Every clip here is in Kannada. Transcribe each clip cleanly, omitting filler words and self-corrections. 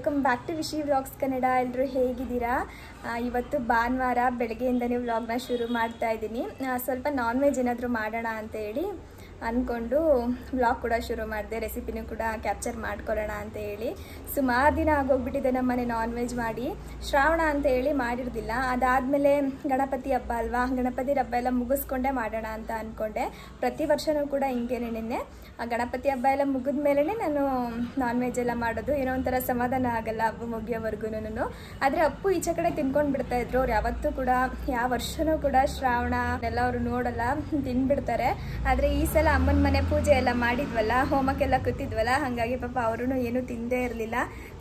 Welcome back to Vishi vlogs Kannada. ಎಲ್ಲರೂ ಹೇಗಿದ್ದೀರಾ? ಇವತ್ತು ಭಾನುವಾರ ಬೆಳಗ್ಗೆಯಿಂದನೇ ವ್ಲಾಗ್ನ ಶುರು ಮಾಡ್ತಾ ಇದ್ದೀನಿ. ಸ್ವಲ್ಪ ನಾನ್ ವೆಜ್ ಏನಾದರೂ ಮಾಡೋಣ ಅಂತ ಹೇಳಿ ಅಂದ್ಕೊಂಡು ವ್ಲಾಗ್ ಕೂಡ ಶುರು ಮಾಡಿದೆ. ರೆಸಿಪಿನೂ ಕೂಡ ಕ್ಯಾಪ್ಚರ್ ಮಾಡ್ಕೊಳ್ಳೋಣ ಅಂತ ಹೇಳಿ. ಸುಮಾರು ದಿನ ಆಗೋಗ್ಬಿಟ್ಟಿದೆ ನಮ್ಮನೆ ನಾನ್ ವೆಜ್ ಮಾಡಿ. ಶ್ರಾವಣ ಅಂತ ಹೇಳಿ ಮಾಡಿರೋದಿಲ್ಲ. ಅದಾದಮೇಲೆ ಗಣಪತಿ ಹಬ್ಬ ಅಲ್ವಾ, ಗಣಪತಿ ಹಬ್ಬ ಎಲ್ಲ ಮುಗಿಸ್ಕೊಂಡೇ ಮಾಡೋಣ ಅಂತ ಅಂದ್ಕೊಂಡೆ. ಪ್ರತಿ ವರ್ಷವೂ ಕೂಡ ಹಿಂಗೇನೆ. ನಿನ್ನೆ ಗಣಪತಿ ಹಬ್ಬ ಎಲ್ಲ ಮುಗಿದ ಮೇಲೇ ನಾನು ನಾನ್ ವೆಜ್ ಎಲ್ಲ ಮಾಡೋದು. ಏನೋ ಒಂಥರ ಸಮಾಧಾನ ಆಗಲ್ಲ ಹಬ್ಬ ಮುಗಿಯೋವರೆಗೂ. ಆದರೆ ಅಪ್ಪು ಈಚೆ ಕಡೆ ತಿನ್ಕೊಂಡು ಬಿಡ್ತಾಯಿದ್ರು. ಅವ್ರು ಯಾವತ್ತೂ ಕೂಡ ಯಾವ ವರ್ಷವೂ ಕೂಡ ಶ್ರಾವಣ ಎಲ್ಲ ಅವರು ನೋಡಲ್ಲ, ತಿನ್ಬಿಡ್ತಾರೆ. ಆದರೆ ಈ ಸಲ ಅಮ್ಮನ ಮನೆ ಪೂಜೆ ಎಲ್ಲ ಮಾಡಿದ್ವಲ್ಲ, ಹೋಮಕ್ಕೆಲ್ಲ ಕೂತಿದ್ವಲ್ಲ, ಹಾಗಾಗಿ ಪಾಪ ಅವರು ಏನೂ ತಿಂದೇ ಇರಲಿಲ್ಲ.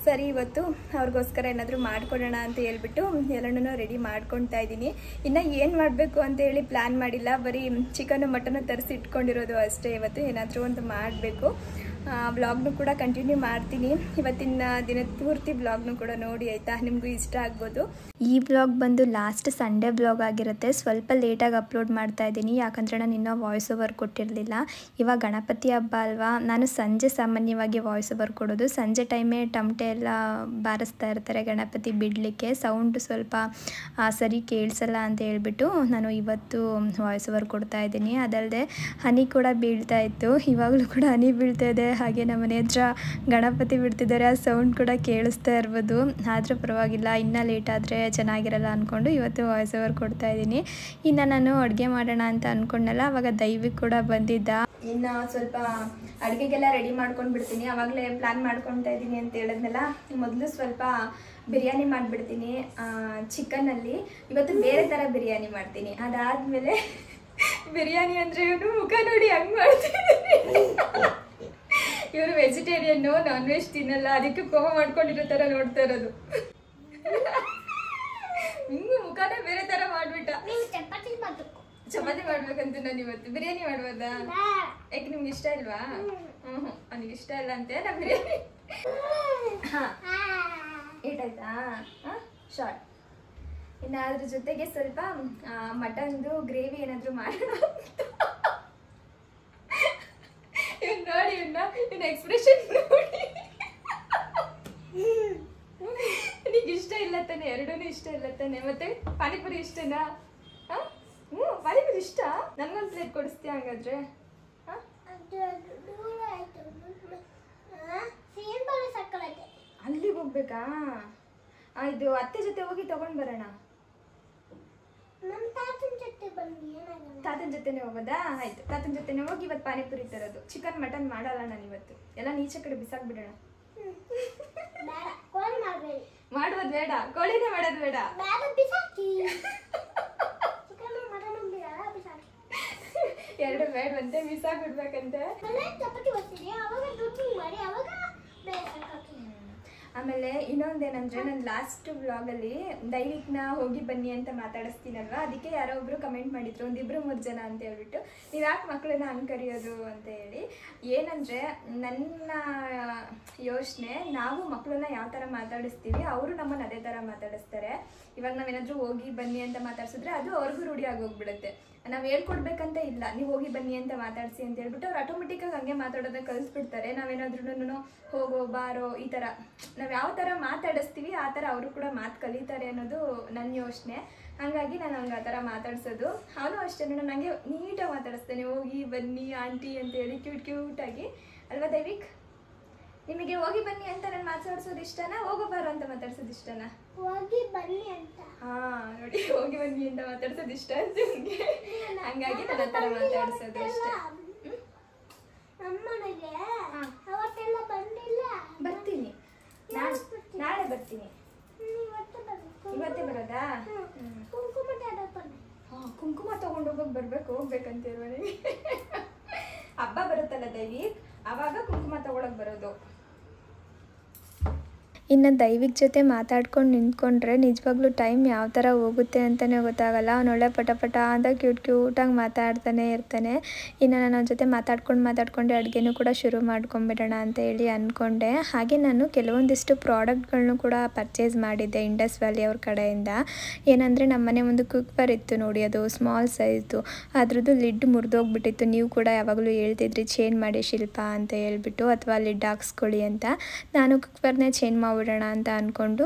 ಸರಿ ಇವತ್ತು ಅವ್ರಿಗೋಸ್ಕರ ಏನಾದರೂ ಮಾಡ್ಕೊಡೋಣ ಅಂತ ಹೇಳ್ಬಿಟ್ಟು ಎಲ್ಲನೂ ರೆಡಿ ಮಾಡ್ಕೊತಾ ಇದ್ದೀನಿ. ಇನ್ನು ಏನು ಮಾಡಬೇಕು ಅಂತ ಹೇಳಿ ಪ್ಲ್ಯಾನ್ ಮಾಡಿಲ್ಲ. ಬರೀ ಚಿಕನ್ನು ಮಟನ್ನು ತರಿಸಿ ಇಟ್ಕೊಂಡಿರೋದು ಅಷ್ಟೇ. ಇವತ್ತು ಏನಾದರೂ ಒಂದು ಮಾಡಬೇಕು. ವ್ಲಾಗ್ನು ಕೂಡ ಕಂಟಿನ್ಯೂ ಮಾಡ್ತೀನಿ. ಇವತ್ತಿನ ದಿನದ ಪೂರ್ತಿ ವ್ಲಾಗ್ನು ಕೂಡ ನೋಡಿ ಆಯಿತಾ, ನಿಮಗೂ ಇಷ್ಟ ಆಗ್ಬೋದು. ಈ ವ್ಲಾಗ್ ಬಂದು ಲಾಸ್ಟ್ ಸಂಡೇ ವ್ಲಾಗ್ ಆಗಿರುತ್ತೆ. ಸ್ವಲ್ಪ ಲೇಟಾಗಿ ಅಪ್ಲೋಡ್ ಮಾಡ್ತಾ ಇದ್ದೀನಿ, ಯಾಕಂದರೆ ನಾನು ಇನ್ನೂ ವಾಯ್ಸ್ ಓವರ್ ಕೊಟ್ಟಿರಲಿಲ್ಲ. ಇವಾಗ ಗಣಪತಿ ಹಬ್ಬ ಅಲ್ವಾ, ನಾನು ಸಂಜೆ ಸಾಮಾನ್ಯವಾಗಿ ವಾಯ್ಸ್ ಓವರ್ ಕೊಡೋದು. ಸಂಜೆ ಟೈಮೇ ಟಮಟೆ ಎಲ್ಲ ಬಾರಿಸ್ತಾ ಇರ್ತಾರೆ ಗಣಪತಿ ಬಿಡಲಿಕ್ಕೆ. ಸೌಂಡ್ ಸ್ವಲ್ಪ ಸರಿ ಕೇಳಿಸಲ್ಲ ಅಂತ ಹೇಳ್ಬಿಟ್ಟು ನಾನು ಇವತ್ತು ವಾಯ್ಸ್ ಓವರ್ ಕೊಡ್ತಾ ಇದ್ದೀನಿ. ಅದಲ್ಲದೆ ಹನಿ ಕೂಡ ಬೀಳ್ತಾ ಇತ್ತು, ಇವಾಗಲೂ ಕೂಡ ಹನಿ ಬೀಳ್ತಾ ಇದೆ. ಹಾಗೆ ನಮ್ಮ ಮನೆ ಹತ್ರ ಗಣಪತಿ ಬಿಡ್ತಿದ್ದಾರೆ, ಆ ಸೌಂಡ್ ಕೂಡ ಕೇಳಿಸ್ತಾ ಇರ್ಬೋದು. ಆದರೂ ಪರವಾಗಿಲ್ಲ, ಇನ್ನೂ ಲೇಟ್ ಆದರೆ ಚೆನ್ನಾಗಿರಲ್ಲ ಅಂದ್ಕೊಂಡು ಇವತ್ತು ವಾಯ್ಸ್ ಓವರ್ ಕೊಡ್ತಾ ಇದ್ದೀನಿ. ಇನ್ನು ನಾನು ಅಡುಗೆ ಮಾಡೋಣ ಅಂತ ಅಂದ್ಕೊಂಡಲ್ಲ, ಅವಾಗ ದೈವಿಕ್ ಕೂಡ ಬಂದಿದ್ದ. ಇನ್ನು ಸ್ವಲ್ಪ ಅಡುಗೆಗೆಲ್ಲ ರೆಡಿ ಮಾಡ್ಕೊಂಡು ಬಿಡ್ತೀನಿ. ಆವಾಗಲೇ ಪ್ಲ್ಯಾನ್ ಮಾಡ್ಕೊತಾ ಇದ್ದೀನಿ ಅಂತ ಹೇಳಿದ್ನಲ್ಲ. ಮೊದಲು ಸ್ವಲ್ಪ ಬಿರಿಯಾನಿ ಮಾಡಿಬಿಡ್ತೀನಿ ಚಿಕನಲ್ಲಿ. ಇವತ್ತು ಬೇರೆ ಥರ ಬಿರಿಯಾನಿ ಮಾಡ್ತೀನಿ. ಅದಾದಮೇಲೆ ಬಿರಿಯಾನಿ ಅಂದರೆ ಇವನು ಮುಖ ನೋಡಿ ಹಂಗೆ ಮಾಡ್ತೀನಿ. ಇವರು ವೆಜಿಟೇರಿಯನ್ನು, ನಾನ್ ವೆಜ್ ತಿನ್ನಲ್ಲ, ಅದಕ್ಕೆ ಕೋಪ ಮಾಡ್ಕೊಂಡಿರೋ ಥರ ನೋಡ್ತಾ ಇರೋದು. ಹಿಂಗೆ ಮುಖನೇ ಬೇರೆ ಥರ ಮಾಡಿಬಿಟ್ಟ. ಚಪಾತಿ ಮಾಡ್ಬೇಕಂತ ನಾನು ಇವತ್ತು ಬಿರಿಯಾನಿ ಮಾಡ್ಬೋದಾ? ಯಾಕೆ ನಿಮ್ಗೆ ಇಷ್ಟ ಇಲ್ವಾ? ನನಗೆ ಇಷ್ಟ ಇಲ್ಲ ಅಂತೆ ನಾ ಬಿರಿಯಾನಿ. ಹಾಂ ಏಟಾಯ್ತಾ? ಶಾರ್ಟ್. ಇನ್ನು ಅದ್ರ ಜೊತೆಗೆ ಸ್ವಲ್ಪ ಮಟನ್ದು ಗ್ರೇವಿ ಏನಾದರೂ ಮಾಡೋಣ. ಇವ್ನು ನೋಡಿ, ಇವನ್ನ ಎಕ್ಸ್ಪ್ರೆಷನ್ ನೋಡಿ. ನಿನಗೆ ಇಷ್ಟ ಇಲ್ಲ ತಾನೆ? ಎರಡೂ ಇಷ್ಟ ಇಲ್ಲ ತಾನೆ? ಮತ್ತೆ ಪಾನಿಪುರಿ ಇಷ್ಟನಾ? ಹಾಂ ಪಾನಿಪುರಿ ಇಷ್ಟ. ನನಗೊಂದು ಪ್ಲೇಟ್ ಕೊಡಿಸ್ತೀಯ ಹಂಗಾದ್ರೆ? ಅಲ್ಲಿಗೆ ಹೋಗ್ಬೇಕಾ? ಇದು ಅತ್ತೆ ಜೊತೆ ಹೋಗಿ ತಗೊಂಡ್ ಬರೋಣ. ತಾತನ ಜೊತೆನೆ ಹೋಗೋದಾ? ಆಯ್ತು, ತಾತನ ಜೊತೆನೆ ಹೋಗಿ ಇವತ್ತು ಪಾನಿಪುರಿ ತರೋದು. ಚಿಕನ್ ಮಟನ್ ಮಾಡಲ್ಲ ನಾನು ಇವತ್ತು. ಎಲ್ಲ ನೀಚೆ ಕಡೆ ಬಿಸಾಕ್ಬಿಡೋಣ. ಮಾಡೋದು ಬೇಡ, ಕೋಳಿನೇ ಮಾಡೋದು ಬೇಡ. ಎರಡು ಬೇಡವಂತೆ, ಬಿಸಾಕ್ಬಿಡ್ಬೇಕಂತೆ. ಆಮೇಲೆ ಇನ್ನೊಂದೇನಂದರೆ, ನಾನು ಲಾಸ್ಟ್ ವ್ಲಾಗಲ್ಲಿ ದೈವಿಕ್ನ ಹೋಗಿ ಬನ್ನಿ ಅಂತ ಮಾತಾಡಿಸ್ತೀನಲ್ವ, ಅದಕ್ಕೆ ಯಾರೋ ಒಬ್ಬರು ಕಮೆಂಟ್ ಮಾಡಿದ್ರು, ಒಂದು 2-3 ಜನ ಅಂತ ಹೇಳ್ಬಿಟ್ಟು, ನೀವು ಯಾಕೆ ಮಕ್ಕಳನ್ನ ಹಂಗೆ ಕರೆಯೋದು ಅಂತ ಹೇಳಿ. ಏನಂದರೆ ನನ್ನ ಯೋಚನೆ, ನಾವು ಮಕ್ಕಳನ್ನ ಯಾವ ಥರ ಮಾತಾಡಿಸ್ತೀವಿ ಅವರು ನಮ್ಮನ್ನು ಅದೇ ಥರ ಮಾತಾಡಿಸ್ತಾರೆ. ಇವಾಗ ನಾವೇನಾದರೂ ಹೋಗಿ ಬನ್ನಿ ಅಂತ ಮಾತಾಡ್ಸಿದ್ರೆ ಅದು ಅವ್ರಿಗೂ ರೂಢಿ ಆಗೋಗ್ಬಿಡುತ್ತೆ. ನಾವು ಹೇಳ್ಕೊಡ್ಬೇಕಂತ ಇಲ್ಲ, ನೀವು ಹೋಗಿ ಬನ್ನಿ ಅಂತ ಮಾತಾಡಿಸಿ ಅಂತ ಹೇಳ್ಬಿಟ್ಟು ಅವ್ರು ಆಟೋಮೆಟಿಕ್ಕಾಗಿ ಹಂಗೆ ಮಾತಾಡೋದನ್ನ ಕಲಿಸ್ಬಿಡ್ತಾರೆ. ನಾವೇನಾದ್ರೂ ಹೋಗೋ ಬಾರೋ ಈ ಥರ ನಾವು ಯಾವ ಥರ ಮಾತಾಡಿಸ್ತೀವಿ ಆ ಥರ ಅವರು ಕೂಡ ಮಾತು ಕಲಿತಾರೆ ಅನ್ನೋದು ನನ್ನ ಯೋಚನೆ. ಹಾಗಾಗಿ ನಾನು ಹಂಗೆ ಆ ಥರ ಮಾತಾಡ್ಸೋದು. ಅವನು ಅಷ್ಟೇ, ನನಗೆ ನೀಟಾಗಿ ಮಾತಾಡಿಸ್ತೇನೆ, ಹೋಗಿ ಬನ್ನಿ ಆಂಟಿ ಅಂತ ಹೇಳಿ ಕ್ಯೂಟಾಗಿ ಅಲ್ವಾ ದೈವಿಕ್? ನಿಮಗೆ ಹೋಗಿ ಬನ್ನಿ ಅಂತ ನಾನು ಮಾತಾಡ್ಸೋದು ಇಷ್ಟನಾ, ಹೋಗೋ ಬಾರೋ ಅಂತ ಮಾತಾಡ್ಸೋದು ಇಷ್ಟನಾ? ಹೋಗಿ ಬನ್ನಿ ಅಂತ. ಹಾಂ ನೋಡಿ, ಹೋಗಿ ಬನ್ನಿ ಅಂತ ಮಾತಾಡ್ಸೋದು ಇಷ್ಟ ಅಂತ ನಿಮಗೆ. ಹಂಗಾಗಿ ನಾನು ಆ ಥರ ಮಾತಾಡ್ಸೋದು ಅಷ್ಟೇ. ಬರ್ತೀನಿ, ನಾಳೆ ಬರ್ತೀನಿ. ಇವತ್ತೇ ಬರೋದಾ? ಹಾಂ, ಕುಂಕುಮ ತೊಗೊಂಡೋಗೋಕೆ ಹೋಗ್ಬೇಕಂತ ಮನೆಗೆ. ಹಬ್ಬ ಬರುತ್ತಲ್ಲ ದೈವಿಕ್, ಆವಾಗ ಕುಂಕುಮ ತೊಗೊಳಕ್ಕೆ ಬರೋದು. ಇನ್ನು ದೈವಿಕ್ ಜೊತೆ ಮಾತಾಡ್ಕೊಂಡು ನಿಂತ್ಕೊಂಡ್ರೆ ನಿಜವಾಗ್ಲೂ ಟೈಮ್ ಯಾವ ಥರ ಹೋಗುತ್ತೆ ಅಂತಲೇ ಗೊತ್ತಾಗಲ್ಲ. ಅವನೊಳ್ಳೆ ಪಟ ಅಂತ ಕ್ಯೂಟಾಗಿ ಮಾತಾಡ್ತಾನೆ ಇರ್ತಾನೆ. ಇನ್ನು ನಾನು ಅವನ ಜೊತೆ ಮಾತಾಡ್ಕೊಂಡು ಅಡುಗೆನೂ ಕೂಡ ಶುರು ಮಾಡ್ಕೊಂಬಿಡೋಣ ಅಂತ ಹೇಳಿ ಅಂದ್ಕೊಂಡೆ. ಹಾಗೆ ನಾನು ಕೆಲವೊಂದಿಷ್ಟು ಪ್ರಾಡಕ್ಟ್ಗಳನ್ನೂ ಕೂಡ ಪರ್ಚೇಸ್ ಮಾಡಿದ್ದೆ ಇಂಡಸ್ ವ್ಯಾಲಿ ಅವ್ರ ಕಡೆಯಿಂದ. ಏನಂದರೆ ನಮ್ಮ ಮನೆ ಒಂದು ಕುಕ್ಕರ್ ಇತ್ತು ನೋಡಿ, ಅದು ಸ್ಮಾಲ್ ಸೈಜ್ದು. ಅದ್ರದ್ದು ಲಿಡ್ ಮುರಿದೋಗ್ಬಿಟ್ಟಿತ್ತು. ನೀವು ಕೂಡ ಯಾವಾಗಲೂ ಹೇಳ್ತಿದ್ರಿ ಚೇಂಜ್ ಮಾಡಿ ಶಿಲ್ಪ ಅಂತ ಹೇಳ್ಬಿಟ್ಟು, ಅಥವಾ ಲಿಡ್ ಹಾಕ್ಸ್ಕೊಳ್ಳಿ ಅಂತ. ನಾನು ಕುಕ್ಕರ್ನೇ ಚೇಂಜ್ ಮಾಡಿ ಮಾಡಿಬಿಡೋಣ ಅಂತ ಅಂದ್ಕೊಂಡು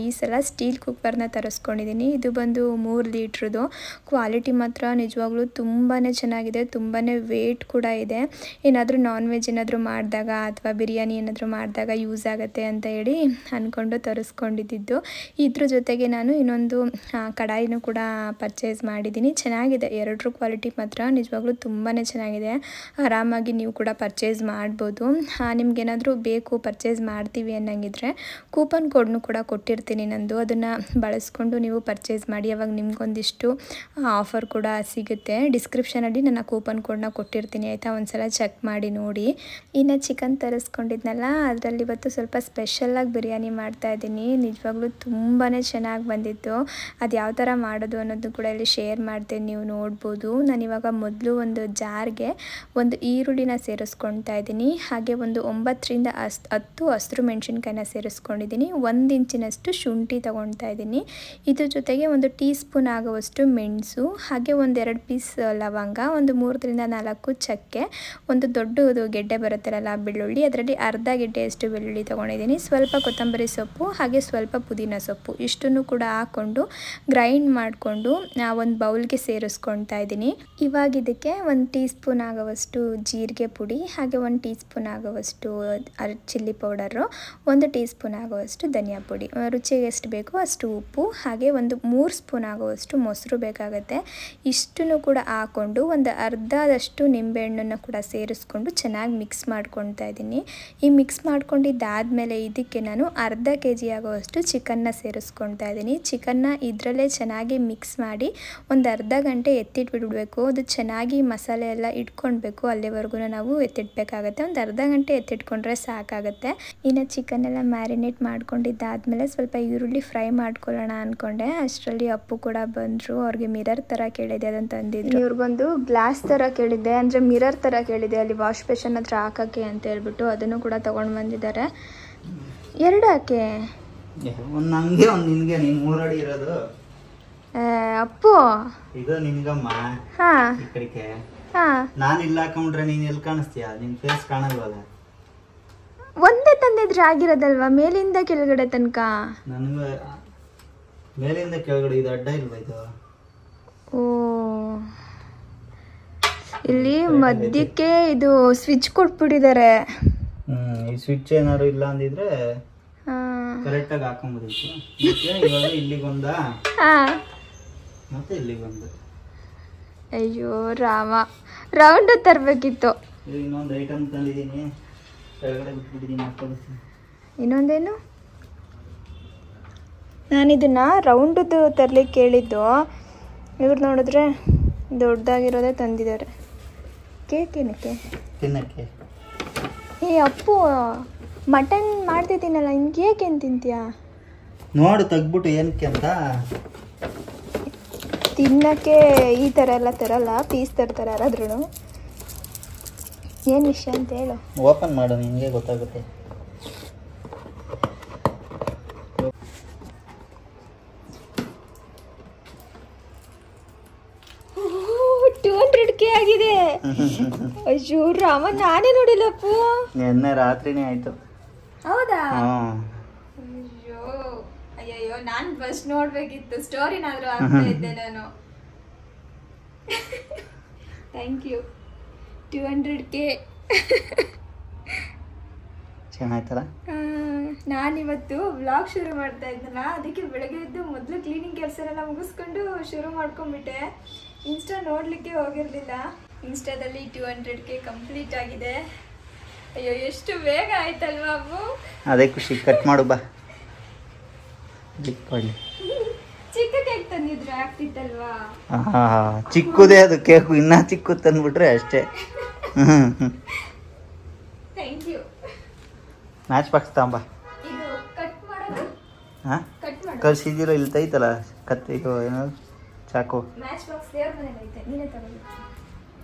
ಈ ಸಲ ಸ್ಟೀಲ್ ಕುಕ್ಕರ್ನ ತರಿಸ್ಕೊಂಡಿದ್ದೀನಿ. ಇದು ಬಂದು 3 ಲೀಟ್ರದ್ದು. ಕ್ವಾಲಿಟಿ ಮಾತ್ರ ನಿಜವಾಗ್ಲೂ ತುಂಬಾ ಚೆನ್ನಾಗಿದೆ, ತುಂಬಾ ವೇಟ್ ಕೂಡ ಇದೆ. ಏನಾದರೂ ನಾನ್ ವೆಜ್ ಏನಾದರೂ ಮಾಡಿದಾಗ ಅಥವಾ ಬಿರಿಯಾನಿ ಏನಾದರೂ ಮಾಡಿದಾಗ ಯೂಸ್ ಆಗುತ್ತೆ ಅಂತ ಹೇಳಿ ಅಂದ್ಕೊಂಡು ತರಿಸ್ಕೊಂಡಿದ್ದು. ಇದ್ರ ಜೊತೆಗೆ ನಾನು ಇನ್ನೊಂದು ಕಡಾಯಿನೂ ಕೂಡ ಪರ್ಚೇಸ್ ಮಾಡಿದ್ದೀನಿ. ಚೆನ್ನಾಗಿದೆ, ಎರಡರ ಕ್ವಾಲಿಟಿ ಮಾತ್ರ ನಿಜವಾಗ್ಲೂ ತುಂಬಾ ಚೆನ್ನಾಗಿದೆ. ಆರಾಮಾಗಿ ನೀವು ಕೂಡ ಪರ್ಚೇಸ್ ಮಾಡ್ಬೋದು. ನಿಮ್ಗೇನಾದರೂ ಬೇಕು, ಪರ್ಚೇಸ್ ಮಾಡ್ತೀವಿ ಅನ್ನಂಗಿದ್ರೆ ಕೂಪನ್ ಕೋಡ್ನು ಕೂಡ ಕೊಟ್ಟಿರ್ತೀನಿ ನಂದು, ಅದನ್ನು ಬಳಸ್ಕೊಂಡು ನೀವು ಪರ್ಚೇಸ್ ಮಾಡಿ. ಅವಾಗ ನಿಮ್ಗೊಂದಿಷ್ಟು ಆಫರ್ ಕೂಡ ಸಿಗುತ್ತೆ. ಡಿಸ್ಕ್ರಿಪ್ಷನಲ್ಲಿ ನನ್ನ ಕೂಪನ್ ಕೋಡ್ನ ಕೊಟ್ಟಿರ್ತೀನಿ ಆಯಿತಾ, ಒಂದ್ಸಲ ಚೆಕ್ ಮಾಡಿ ನೋಡಿ. ಇನ್ನು ಚಿಕನ್ ತರಿಸ್ಕೊಂಡಿದ್ನಲ್ಲ, ಅದರಲ್ಲಿ ಇವತ್ತು ಸ್ವಲ್ಪ ಸ್ಪೆಷಲಾಗಿ ಬಿರಿಯಾನಿ ಮಾಡ್ತಾಯಿದ್ದೀನಿ. ನಿಜವಾಗ್ಲೂ ತುಂಬಾ ಚೆನ್ನಾಗಿ ಬಂದಿತ್ತು. ಅದು ಯಾವ ಥರ ಮಾಡೋದು ಅನ್ನೋದು ಕೂಡ ಇಲ್ಲಿ ಶೇರ್ ಮಾಡ್ತೀನಿ, ನೀವು ನೋಡ್ಬೋದು. ನಾನಿವಾಗ ಮೊದಲು ಒಂದು ಜಾರ್ಗೆ ಒಂದು ಈರುಳ್ಳಿನ ಸೇರಿಸ್ಕೊಳ್ತಾ ಇದ್ದೀನಿ. ಹಾಗೆ ಒಂದು 9ರಿಂದ 10 ಹಸಿರು ಮೆಣಸಿನ್ಕಾಯಿನ ಸೇರಿಸ್ಕೊಂಡಿದ್ದೀನಿ. 1 ಇಂಚಿನಷ್ಟು ಶುಂಠಿ ತೊಗೊಳ್ತಾ ಇದ್ದೀನಿ. ಇದ್ರ ಜೊತೆಗೆ ಒಂದು ಟೀ ಸ್ಪೂನ್ ಆಗುವಷ್ಟು ಮೆಣಸು, ಹಾಗೆ ಒಂದು 2 ಪೀಸ್ ಲವಂಗ, ಒಂದು 3ರಿಂದ 4 ಚಕ್ಕೆ, ಒಂದು ದೊಡ್ಡದು ಗೆಡ್ಡೆ ಬರುತ್ತಲ್ಲ ಬೆಳ್ಳುಳ್ಳಿ, ಅದರಲ್ಲಿ ಅರ್ಧ ಗೆಡ್ಡೆಯಷ್ಟು ಬೆಳ್ಳುಳ್ಳಿ ತೊಗೊಂಡಿದ್ದೀನಿ. ಸ್ವಲ್ಪ ಕೊತ್ತಂಬರಿ ಸೊಪ್ಪು ಹಾಗೆ ಸ್ವಲ್ಪ ಪುದೀನ ಸೊಪ್ಪು ಇಷ್ಟನ್ನು ಕೂಡ ಹಾಕ್ಕೊಂಡು ಗ್ರೈಂಡ್ ಮಾಡಿಕೊಂಡು ಒಂದು ಬೌಲ್ಗೆ ಸೇರಿಸ್ಕೊಳ್ತಾ ಇದ್ದೀನಿ. ಇವಾಗ ಇದಕ್ಕೆ 1 ಟೀ ಸ್ಪೂನ್ ಆಗುವಷ್ಟು ಜೀರಿಗೆ ಪುಡಿ, ಹಾಗೆ 1 ಟೀ ಸ್ಪೂನ್ ಆಗುವಷ್ಟು ಚಿಲ್ಲಿ ಪೌಡರು, 1 ಟೀ ಸ್ಪೂನ್ ಆಗುವಷ್ಟು ಧನಿಯಾ ಪುಡಿ, ರುಚಿಗೆ ಎಷ್ಟು ಬೇಕೋ ಅಷ್ಟು ಉಪ್ಪು, ಹಾಗೆ ಒಂದು 3 ಸ್ಪೂನ್ ಆಗುವಷ್ಟು ಮೊಸರು ಬೇಕಾಗುತ್ತೆ. ಇಷ್ಟನ್ನು ಕೂಡ ಹಾಕ್ಕೊಂಡು ಒಂದು ಅರ್ಧದಷ್ಟು ನಿಂಬೆಹಣ್ಣನ್ನು ಕೂಡ ಸೇರಿಸ್ಕೊಂಡು ಚೆನ್ನಾಗಿ ಮಿಕ್ಸ್ ಮಾಡ್ಕೊಳ್ತಾ ಇದ್ದೀನಿ. ಈ ಮಿಕ್ಸ್ ಮಾಡ್ಕೊಂಡಿದ್ದಾದಮೇಲೆ ಇದಕ್ಕೆ ನಾನು ಅರ್ಧ kg ಆಗುವಷ್ಟು ಚಿಕನ್ನ ಸೇರಿಸ್ಕೊಳ್ತಾ ಇದ್ದೀನಿ. ಚಿಕನ್ನ ಇದರಲ್ಲೇ ಚೆನ್ನಾಗಿ ಮಿಕ್ಸ್ ಮಾಡಿ ಒಂದು ಅರ್ಧ ಗಂಟೆ ಎತ್ತಿಟ್ಬಿಡಬೇಕು. ಅದು ಚೆನ್ನಾಗಿ ಮಸಾಲೆ ಎಲ್ಲ ಇಟ್ಕೊಳ್ಬೇಕು, ಅಲ್ಲಿವರೆಗೂ ನಾವು ಎತ್ತಿಡಬೇಕಾಗತ್ತೆ. ಒಂದು ಅರ್ಧ ಗಂಟೆ ಎತ್ತಿಟ್ಕೊಂಡ್ರೆ ಸಾಕಾಗುತ್ತೆ. ಇನ್ನು ಚಿಕನ್ ಎಲ್ಲ ಮ್ಯಾರಿನೇಟ್ ಮಾಡ್ಕೊಂಡಿದ್ದಾದಮೇಲೆ ಸ್ವಲ್ಪ ಈರುಳ್ಳಿ ಫ್ರೈ ಮಾಡ್ಕೊಳ್ಳೋಣ ಅಂದ್ಕೊಂಡೆ. ಅಷ್ಟರಲ್ಲಿ ಅಪ್ಪು ಕೂಡ ಬಂದರು. ಅವ್ರಿಗೆ ಮಿರರ್ ಥರ ಕೇಳಿದೆ, ಅದನ್ನು ತಂದಿದ್ರು. ಇವ್ರಿಗೊಂದು ಗ್ಲಾಸ್ ಥರ ಕೇಳಿದ್ದೆ, ಅಂದರೆ ಮಿರರ್ ಥರ ಕೇಳಿದೆ, ಅಲ್ಲಿ ವಾಶ್ ಬೇಷನ್ ಹತ್ರ ಹಾಕೋಕ್ಕೆ ಅಂತ ಹೇಳ್ಬಿಟ್ಟು ಅದನ್ನು ಕೂಡ ತೊಗೊಂಡು ಬಂದಿದ್ದಾರೆ. 2 ಹಾಕೆ ಒಂದು ನಂಗೆ ಒಂದು ನಿನಗೆ, ನೀನು 3 ಅಡಿ ಇರೋದು ಅಪ್ಪು, ಇದು ನಿನ್ಗಮ್ಮ. ಹಾ ಈ ಕಡೆಗೆ ಹಾ, ನಾನು ಇಲ್ಲ ಹಾಕೊಂಡ್ರೆ ನೀನು ಎಲ್ಲಿ ಕಾಣಿಸ್ತೀಯ? ನಿನ್ ಫೇಸ್ ಕಾಣಲ್ವಲ್ಲ. ಒಂದೇ ತಂದಿದ್ರೆ ಆಗಿರೋದಲ್ವಾ, ಮೇಲಿಂದ ಕೆಳಗಡೆ ತನಕ? ನನಗೆ ಮೇಲಿಂದ ಕೆಳಗಡೆ ಇದು ಅಡ್ಡ ಇಲ್ವಾ ಇದು? ಓ, ಇಲ್ಲಿ ಮಧ್ಯಕ್ಕೆ ಇದು ಸ್ವಿಚ್ ಕೊಟ್ಬಿಟ್ಟಿದ್ದಾರೆ. ಈ ಸ್ವಿಚ್ ಏನಾದ್ರು ಇಲ್ಲ ಅಂದಿದ್ರೆ ಕರೆಕ್ಟ್ ಆಗಿ ಹಾಕೊಂಡ್ಬಿಡಿತ್ತು. ಇವಾಗ ಇಲ್ಲಿಗೊಂದ ಮತ್ತೆ ಇಲ್ಲಿಗೊಂದು. ಅಯ್ಯೋ ರಾಮ, ರೌಂಡ್ ತರಬೇಕಿತ್ತು. ಇನ್ನೊಂದು ಐಟಮ್ ತಂದಿದ್ದೀನಿ, ಕೆಳಗಡೆ ಬಿಟ್ಬಿಟ್ಟಿದ್ದೀನಿ, ಹಾಕೊಳ್ತೀನಿ. ಇನ್ನೊಂದೇನು? ನಾನಿದನ್ನ ರೌಂಡದ್ದು ತರಲಿಕ್ಕೆ ಕೇಳಿದ್ದು, ಇವ್ರು ನೋಡಿದ್ರೆ ದೊಡ್ಡದಾಗಿರೋದೇ ತಂದಿದ್ದಾರೆ. ಕೇಕ್ ಏನಕ್ಕೆ? ತಿನ್ನಕ್ಕೆ. ಏ ಅಪ್ಪು, ಮಟನ್ ಮಾಡ್ತಿದ್ದೀನಲ್ಲ, ಇನ್ನು ಕೇಕ್ ಏನು ತಿಂತೀಯಾ? ನೋಡು ತೆಗ್ಬಿಟ್ಟು ಏನಕ್ಕೆ ಅಂತ. ತಿನ್ನಕ್ಕೆ ಈ ಥರ ಎಲ್ಲ ತರಲ್ಲ, ಪೀಸ್ ತರ್ತಾರೆ ಯಾರಾದ್ರೂ. ಏನು ವಿಷಯ ಅಂತ ಹೇಳು. ಓಪನ್ ಮಾಡು, ನಿನಗೆ ಗೊತ್ತಾಗುತ್ತೆ. 200K ಆಗಿದೆ. ಅಯ್ಯೋ ರಾಮ, ನಾನೇ ನೋಡಿಲ್ಲಪ್ಪು. ನಿನ್ನೆ ರಾತ್ರಿನೇ ಆಯ್ತು. ಹೌದಾ? ಅಯ್ಯೋ ಅಯ್ಯಯ್ಯೋ, ನಾನು ಫಸ್ಟ್ ನೋಡ್ಬೇಕಿತ್ತು, ಸ್ಟೋರಿನಾದ್ರೂ ಆಗ್ತಾ ಇದ್ದೆ ನಾನು. Thank you. 200K ಚೆನ್ನಾಯ್ತಲ್ಲ. ನಾನಿವತ್ತು ವ್ಲಾಗ್ ಶುರು ಮಾಡ್ತಾ ಇದ್ದಲ್ಲ, ಅದಕ್ಕೆ ಬೆಳಗ್ಗೆ ಎದ್ದು ಮೊದಲು ಕ್ಲೀನಿಂಗ್ ಕೆಲಸ ಎಲ್ಲ ಮುಗಿಸ್ಕೊಂಡು ಶುರು ಮಾಡ್ಕೊಂಡ್ಬಿಟ್ಟೆ. ಇನ್ಸ್ಟಾ ನೋಡಲಿಕ್ಕೆ ಹೋಗಿರಲಿಲ್ಲ. ಇನ್ಸ್ಟಾದಲ್ಲಿ 200K ಕಂಪ್ಲೀಟ್ ಆಗಿದೆ. ಅಯ್ಯೋ, ಎಷ್ಟು ಬೇಗ ಆಯ್ತಲ್ವಾ ಅವು. ಅದೇ ಖುಷಿ. ಕಟ್ ಮಾಡು ಬಾ. ಚಿಕ್ಕ ಕೇಕ್ ತಂದಿದ್ರೆ ಆಗ್ತಿತ್ತಲ್ವಾ? ಚಿಕ್ಕದೇ ಅದು ಕೇಕು, ಇನ್ನ ಚಿಕ್ಕ ತಂದ್ಬಿಟ್ರೆ ಅಷ್ಟೇ. Thank you. ಮ್ಯಾಚ್ ಬಾಕ್ಸ್ ತಗೊಂಬ. ಇದು ಕಟ್ ಮಾಡೋದು? ಕಟ್ ಮಾಡೋದು ಕಳ್ಸಿದ್ದೀರ ಇಲ್ಲಿ ತೈತಲ್ಲ ಕತ್ತಿ, ಇದು ಏನೋ ಚಾಕು. ಮ್ಯಾಚ್ ಬಾಕ್ಸ್ ದೇವ್ರ ಮನೇಲಿ ಐತೆ, ನೀನೇ ತಗೋಬೇಕು.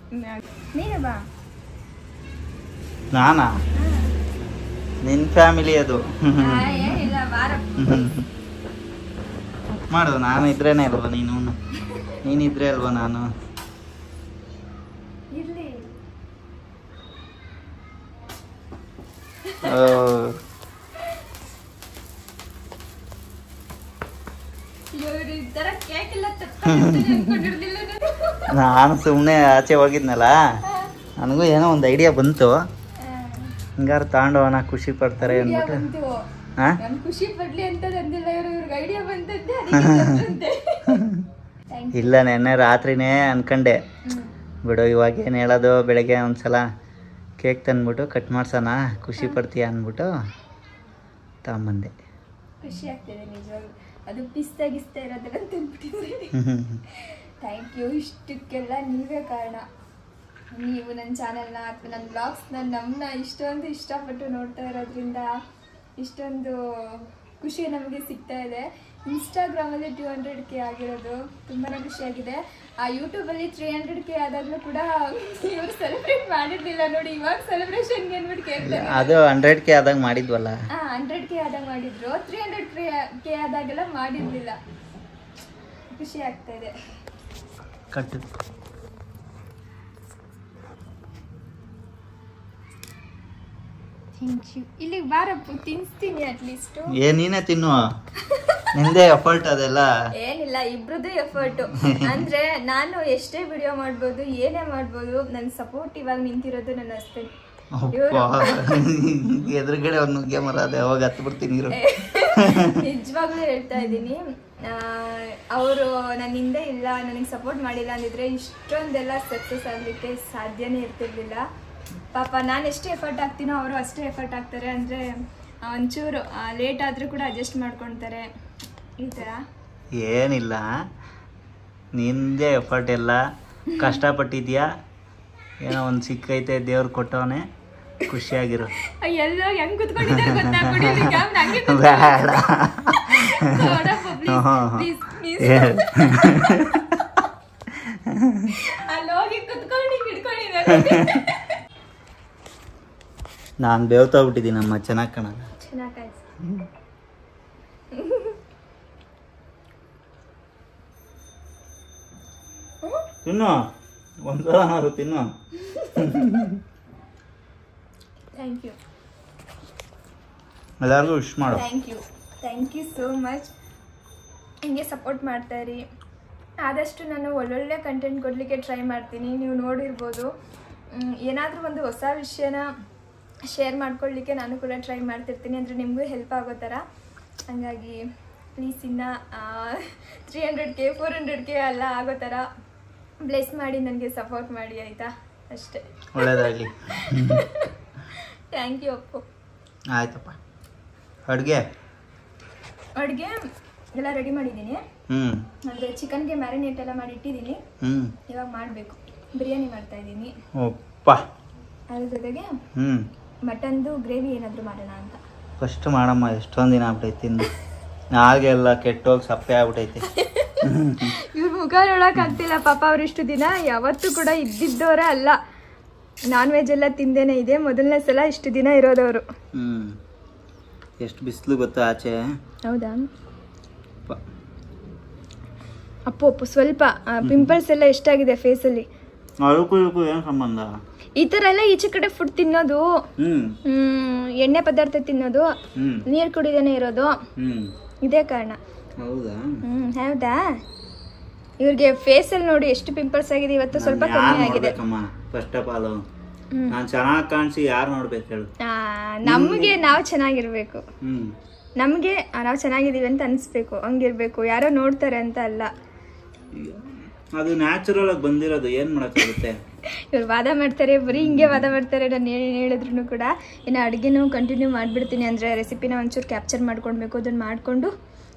ನೀನೇ ಬಾ. ನಾನಾ? ನಿನ್ನ ಫ್ಯಾಮಿಲಿ ಅದು. ಏನಿಲ್ಲ, ವಾರ ಮಾಡು. ನಾನು ಇದ್ರೇನೆ ಅಲ್ವಾ ನೀನಿದ್ರೆ ಅಲ್ವಾ ನಾನು. ಇರ್ಲಿ. ನಾನು ಸುಮ್ಮನೆ ಆಚೆ ಹೋಗಿದ್ನಲ್ಲ, ನನಗೂ ಏನೋ ಒಂದು ಐಡಿಯಾ ಬಂತು, ಹಿಂಗಾರು ತಗೊಂಡೋಣ, ಖುಷಿ ಪಡ್ತಾರೆ ಅಂದ್ಬಿಟ್ಟು. ಖುಷಿ ಪಡ್ಲಿ ಅಂತ ಅಂದಿಲ್ಲ ಇವ್ರಿಗೆ ಐಡಿಯಾ ಬಂತಂತೆ. ಇಲ್ಲ, ನೆನ್ನೆ ರಾತ್ರಿನೇ ಅನ್ಕಂಡೆ ಬಿಡು, ಇವಾಗ ಏನು ಹೇಳೋದು, ಬೆಳಗ್ಗೆ ಒಂದ್ಸಲ ಕೇಕ್ ತಂದ್ಬಿಟ್ಟು ಕಟ್ ಮಾಡ್ಸೋಣ, ಖುಷಿ ಪಡ್ತೀಯ ಅಂದ್ಬಿಟ್ಟು ತಗೊಂಬಂದೆ. ಖುಷಿ ಆಗ್ತಿದೆ ನಿಜವಾಗ್ಲೂ, ಅದು ಪಿಸ್ತಾಗಿಸ್ತಾ ಇರೋದೆಲ್ಲ ತಿನ್ಬಿಟ್ಟಿದ್ದೀರಿ. Thank you. ಇಷ್ಟಕ್ಕೆಲ್ಲ ನೀವೇ ಕಾರಣ. ನೀವು ನನ್ನ ಚಾನಲ್ನ ಅಥವಾ ನನ್ನ ಬ್ಲಾಗ್ಸ್ನ ನಮ್ಮನ್ನ ಇಷ್ಟೊಂದು ಇಷ್ಟಪಟ್ಟು ನೋಡ್ತಾ ಇರೋದ್ರಿಂದ ಇಷ್ಟೊಂದು ಖುಷಿ ನಮಗೆ ಸಿಗ್ತಾ ಇದೆ. ಇನ್ಸ್ಟಾಗ್ರಾಮಲ್ಲಿ 200K ಆಗಿರೋದು ತುಂಬಾ ಖುಷಿಯಾಗಿದೆ. ಆ ಯೂಟ್ಯೂಬಲ್ಲಿ 300K ಆದಾಗಲೂ ಕೂಡ ಇವರು ಸೆಲೆಬ್ರೇಟ್ ಮಾಡಿರಲಿಲ್ಲ ನೋಡಿ, ಇವಾಗ ಸೆಲೆಬ್ರೇಷನ್ಗೆ ಅಂದ್ಬಿಟ್ಟು ಕೇಳ್ತಾರೆ. ಅದು 100K ಆದಾಗ ಮಾಡಿದ್ವಲ್ಲ. 100K ಆದಾಗ ಮಾಡಿದ್ರು, 300K ಆದಾಗೆಲ್ಲ ಮಾಡಿರಲಿಲ್ಲ. ಖುಷಿ ಆಗ್ತಾ ಇದೆ. ಕಟ್ಟು ಇಲ್ಲಿಗೆ ಬಾರಪ್ಪು, ತಿನ್ಸ್ತೀನಿ ಅಟ್ಲೀಸ್ಟ್. ನೀನೇ ತಿನ್ನು, ನಿಂದೇ ಎಫರ್ಟ್ ಅದೆಲ್ಲ. ಏನಿಲ್ಲ, ಇಬ್ರದ್ದು ಎಫರ್ಟ್. ಅಂದ್ರೆ ನಾನು ಎಷ್ಟೇ ವಿಡಿಯೋ ಮಾಡ್ಬೋದು, ಏನೇ ಮಾಡ್ಬೋದು, ನನ್ ಸಪೋರ್ಟಿವ್ ಆಗಿ ನಿಂತಿರೋದು ನನ್ನ ಹಸ್ಬೆಂಡ್. ಎದುರುಗಡೆ ಒಂದು ನುಗ್ಗೆ ಮರ ಅದೇ, ಅವಾಗ ಹತ್ತು ಬಿಡ್ತೀನಿ. ನಿಜವಾಗ್ಲೂ ಹೇಳ್ತಾ ಇದ್ದೀನಿ, ಅವರು ನನ್ನ ಹಿಂದೆ ಇಲ್ಲ, ನನಗೆ ಸಪೋರ್ಟ್ ಮಾಡಿಲ್ಲ ಅಂದಿದ್ರೆ ಇಷ್ಟೊಂದೆಲ್ಲ ಸಕ್ಸಸ್ ಆಗ್ಲಿಕ್ಕೆ ಸಾಧ್ಯನೇ ಇರ್ತಿರ್ಲಿಲ್ಲ. ಪಾಪ ನಾನು ಎಷ್ಟು ಎಫರ್ಟ್ ಹಾಕ್ತೀನೋ ಅವರು ಅಷ್ಟೇ ಎಫರ್ಟ್ ಹಾಕ್ತಾರೆ. ಅಂದರೆ ಒಂಚೂರು ಲೇಟ್ ಆದರೂ ಕೂಡ ಅಡ್ಜಸ್ಟ್ ಮಾಡ್ಕೊಳ್ತಾರೆ, ಈ ಥರ. ಏನಿಲ್ಲ, ನಿಂದೇ ಎಫರ್ಟ್ ಎಲ್ಲ, ಕಷ್ಟಪಟ್ಟಿದ್ಯಾ, ಏನೋ ಒಂದು ಸಿಕ್ಕೈತೆ, ದೇವ್ರು ಕೊಟ್ಟವನೇ, ಖುಷಿಯಾಗಿರು. ಎಲ್ಲೋ ಹೆಂಗ್ ಕುತ್ಕೊಂಡಿದ್ದಾರೆ ಗೊತ್ತಾಗ್ಬಿಡಿ. ಬೇಡ, ಅಲ್ಲೋಗಿ ಕುತ್ಕೊಂಡು ಹಿಡ್ಕೊಂಡಿದ್ದಾರೆ. ನಾನು ಬೇವ್ತಾಗ್ಬಿಟ್ಟಿದ್ದೀನಿ ಅಮ್ಮ, ಚೆನ್ನಾಗಿ ಕಾಣಲ್ಲ. ಚೆನ್ನಾಗಿ ತಿನ್ನು, ಒಂದ್ಸಲ ತಿನ್ನು. ಥ್ಯಾಂಕ್ ಯು, ಎಲ್ಲರಿಗೂ ವಿಶ್ ಮಾಡು. Thank you so much. ಹಿಂಗೆ ಸಪೋರ್ಟ್ ಮಾಡ್ತಾ ಇರಿ. ಆದಷ್ಟು ನಾನು ಒಳ್ಳೊಳ್ಳೆ ಕಂಟೆಂಟ್ ಕೊಡಲಿಕ್ಕೆ ಟ್ರೈ ಮಾಡ್ತೀನಿ. ನೀವು ನೋಡಿರ್ಬೋದು, ಏನಾದರೂ ಒಂದು ಹೊಸ ವಿಷಯನ ಶೇರ್ ಮಾಡ್ಕೊಳ್ಳಿಕ್ಕೆ ನಾನು ಕೂಡ ಟ್ರೈ ಮಾಡ್ತಿರ್ತೀನಿ, ಅಂದರೆ ನಿಮಗೂ ಹೆಲ್ಪ್ ಆಗೋ ಥರ. ಹಾಗಾಗಿ ಪ್ಲೀಸ್ ಇನ್ನು 300K 400K ಎಲ್ಲ ಆಗೋ ಥರ ಬ್ಲೆಸ್ ಮಾಡಿ ನನಗೆ ಸಪೋರ್ಟ್ ಮಾಡಿ, ಆಯಿತಾ? ಅಷ್ಟೇ. ಒಳ್ಳೆಯದಾಗಲಿ. Thank you Appu. ಆಯ್ತಪ್ಪ. ಅಡುಗೆ ಎಲ್ಲ ರೆಡಿ ಮಾಡಿದ್ದೀನಿ. ಅಂದರೆ ಚಿಕನ್ಗೆ ಮ್ಯಾರಿನೇಟ್ ಎಲ್ಲ ಮಾಡಿ ಇಟ್ಟಿದ್ದೀನಿ, ಇವಾಗ ಮಾಡಬೇಕು. ಬಿರಿಯಾನಿ ಮಾಡ್ತಾ ಇದ್ದೀನಿ. ಅದ್ರ ಜೊತೆಗೆ ಮಟನ್ದು ಗ್ರೇವಿ ಏನಾದರೂ ಮಾಡೋಣ ಅಂತ. ಫಸ್ಟ್ ಮಾಡಮ್ಮ, ಎಷ್ಟೊಂದು ದಿನ ಆಗ್ಬಿಟ್ಟೈತಿ ತಿಂದು, ಹಾಗೆಲ್ಲ ಕೆಟ್ಟೋಗಿ ಸಪ್ಪೆ ಆಗ್ಬಿಟ್ಟೈತಿ. ಇವ್ರ ಮುಖ ನೋಡಕ್ ಆಗ್ತಿಲ್ಲ ಪಾಪ. ಅವ್ರು ಇಷ್ಟು ದಿನ ಯಾವತ್ತೂ ಕೂಡ ಇದ್ದಿದ್ದವರೇ ಅಲ್ಲ, ನಾನ್ ವೆಜ್ ಎಲ್ಲ ತಿಂದೇನೆ ಇದೆ, ಮೊದಲನೇ ಸಲ ಇಷ್ಟು ದಿನ ಇರೋದವರು. ಎಷ್ಟು ಬಿಸಿಲು ಗೊತ್ತಾ ಆಚೆ. ಹೌದಾ ಅಪ್ಪು ಸ್ವಲ್ಪ ಪಿಂಪಲ್ಸ್ ಎಲ್ಲ ಎಷ್ಟಾಗಿದೆ ಫೇಸಲ್ಲಿ. ಏನು ಸಂಬಂಧ? ಈ ತರ ಎಲ್ಲ ಈಚೆ ಕಡೆ ಫುಡ್ ತಿನ್ನೋದು, ಎಣ್ಣೆ ಪದಾರ್ಥ ತಿನ್ನೋದು, ನೀರ್ ಕುಡಿದೇನೆ ಇರೋದು, ಇದೇ ಕಾರಣ. ಹೌದಾ? ಇವ್ರಿಗೆ ಫೇಸ್ ಅಲ್ಲಿ ನೋಡಿ ಎಷ್ಟು ಪಿಂಪಲ್ಸ್ ಆಗಿದೆ. ಇವತ್ತು ಸ್ವಲ್ಪ ಕಮ್ಮಿ ಆಗಿದೆ. ಫಸ್ಟ್ ಆಫ್ ಆಲ್ ನಾನು ಚೆನ್ನಾಗಿ ಕಾಣಿಸಿ ಯಾರು ನೋಡ್ಬೇಕು ಹೇಳು? ನಮ್ಗೆ ನಾವು ಚೆನ್ನಾಗಿರ್ಬೇಕು, ನಮ್ಗೆ ನಾವು ಚೆನ್ನಾಗಿದೀವಿ ಅಂತ ಅನ್ಸ್ಬೇಕು, ಹಂಗಿರ್ಬೇಕು. ಯಾರೋ ನೋಡ್ತಾರೆ ಅಂತ ಅಲ್ಲ, ಅದು ನ್ಯಾಚುರಲ್ ಆಗಿ ಬಂದಿರೋದು. ಏನ್ ಮಾಡಕ್ಕಾಗುತ್ತೆ? ಇವ್ರು ವಾದ ಮಾಡ್ತಾರೆ, ಬರೀ ಹಿಂಗೆ ವಾದ ಮಾಡ್ತಾರೆ. ನಾನು ಹೇಳಿದ್ರು ಕೂಡ ಇನ್ನು ಅಡುಗೆನೂ ಕಂಟಿನ್ಯೂ ಮಾಡಿಬಿಡ್ತೀನಿ. ಅಂದರೆ ರೆಸಿಪಿನ ಒಂಚೂರು ಕ್ಯಾಪ್ಚರ್ ಮಾಡ್ಕೊಳ್ಬೇಕು, ಅದನ್ನು ಮಾಡಿಕೊಂಡು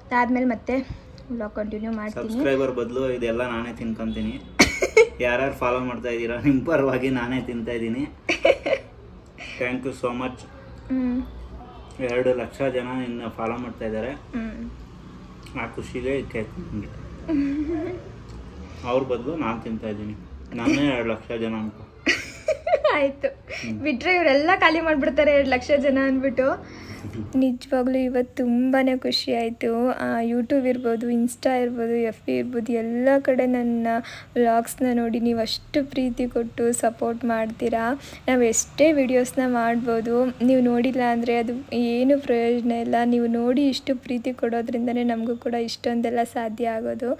ಅದಾದ್ಮೇಲೆ ಮತ್ತೆ ವ್ಲಾಗ್ ಕಂಟಿನ್ಯೂ ಮಾಡ್ತೀನಿ. ಸಬ್ಸ್ಕ್ರೈಬರ್ ಬದಲು ಇದೆಲ್ಲ ನಾನೇ ತಿನ್ಕೊಂತೀನಿ. ಯಾರ್ಯಾರು ಫಾಲೋ ಮಾಡ್ತಾ ಇದ್ದೀರಾ, ನಿಮ್ಮ ಪರವಾಗಿ ನಾನೇ ತಿಂತಾ ಇದ್ದೀನಿ. Thank you so much. 2 lakh ಜನ ನಿನ್ನ ಫಾಲೋ ಮಾಡ್ತಾ ಇದ್ದಾರೆ. ಆ ಖುಷಿಗೆ ಕೇಕ್ ನಿಮಗೆ. ಅವ್ರ ಬದಲು ನಾನು ತಿಂತಾ ಇದ್ದೀನಿ. ನಾನೇ 2 ಲಕ್ಷ ಜನ ಅನ್ಕೋ. ಆಯ್ತು ಬಿಟ್ರೆ ಇವರೆಲ್ಲ ಖಾಲಿ ಮಾಡ್ಬಿಡ್ತಾರೆ 2 ಲಕ್ಷ ಜನ ಅಂದ್ಬಿಟ್ಟು. ನಿಜವಾಗ್ಲೂ ಇವತ್ತು ತುಂಬಾ ಖುಷಿ ಆಯಿತು. ಯೂಟ್ಯೂಬ್ ಇರ್ಬೋದು, ಇನ್ಸ್ಟಾ ಇರ್ಬೋದು, FB ಇರ್ಬೋದು, ಎಲ್ಲ ಕಡೆ ನನ್ನ ವ್ಲಾಗ್ಸ್ನ ನೋಡಿ ನೀವು ಅಷ್ಟು ಪ್ರೀತಿ ಕೊಟ್ಟು ಸಪೋರ್ಟ್ ಮಾಡ್ತೀರಾ. ನಾವು ಎಷ್ಟೇ ವಿಡಿಯೋಸ್ನ ಮಾಡ್ಬೋದು, ನೀವು ನೋಡಿಲ್ಲ ಅಂದರೆ ಅದು ಏನು ಪ್ರಯೋಜನ ಇಲ್ಲ. ನೀವು ನೋಡಿ ಇಷ್ಟು ಪ್ರೀತಿ ಕೊಡೋದ್ರಿಂದನೇ ನಮಗೂ ಕೂಡ ಇಷ್ಟೊಂದೆಲ್ಲ ಸಾಧ್ಯ ಆಗೋದು.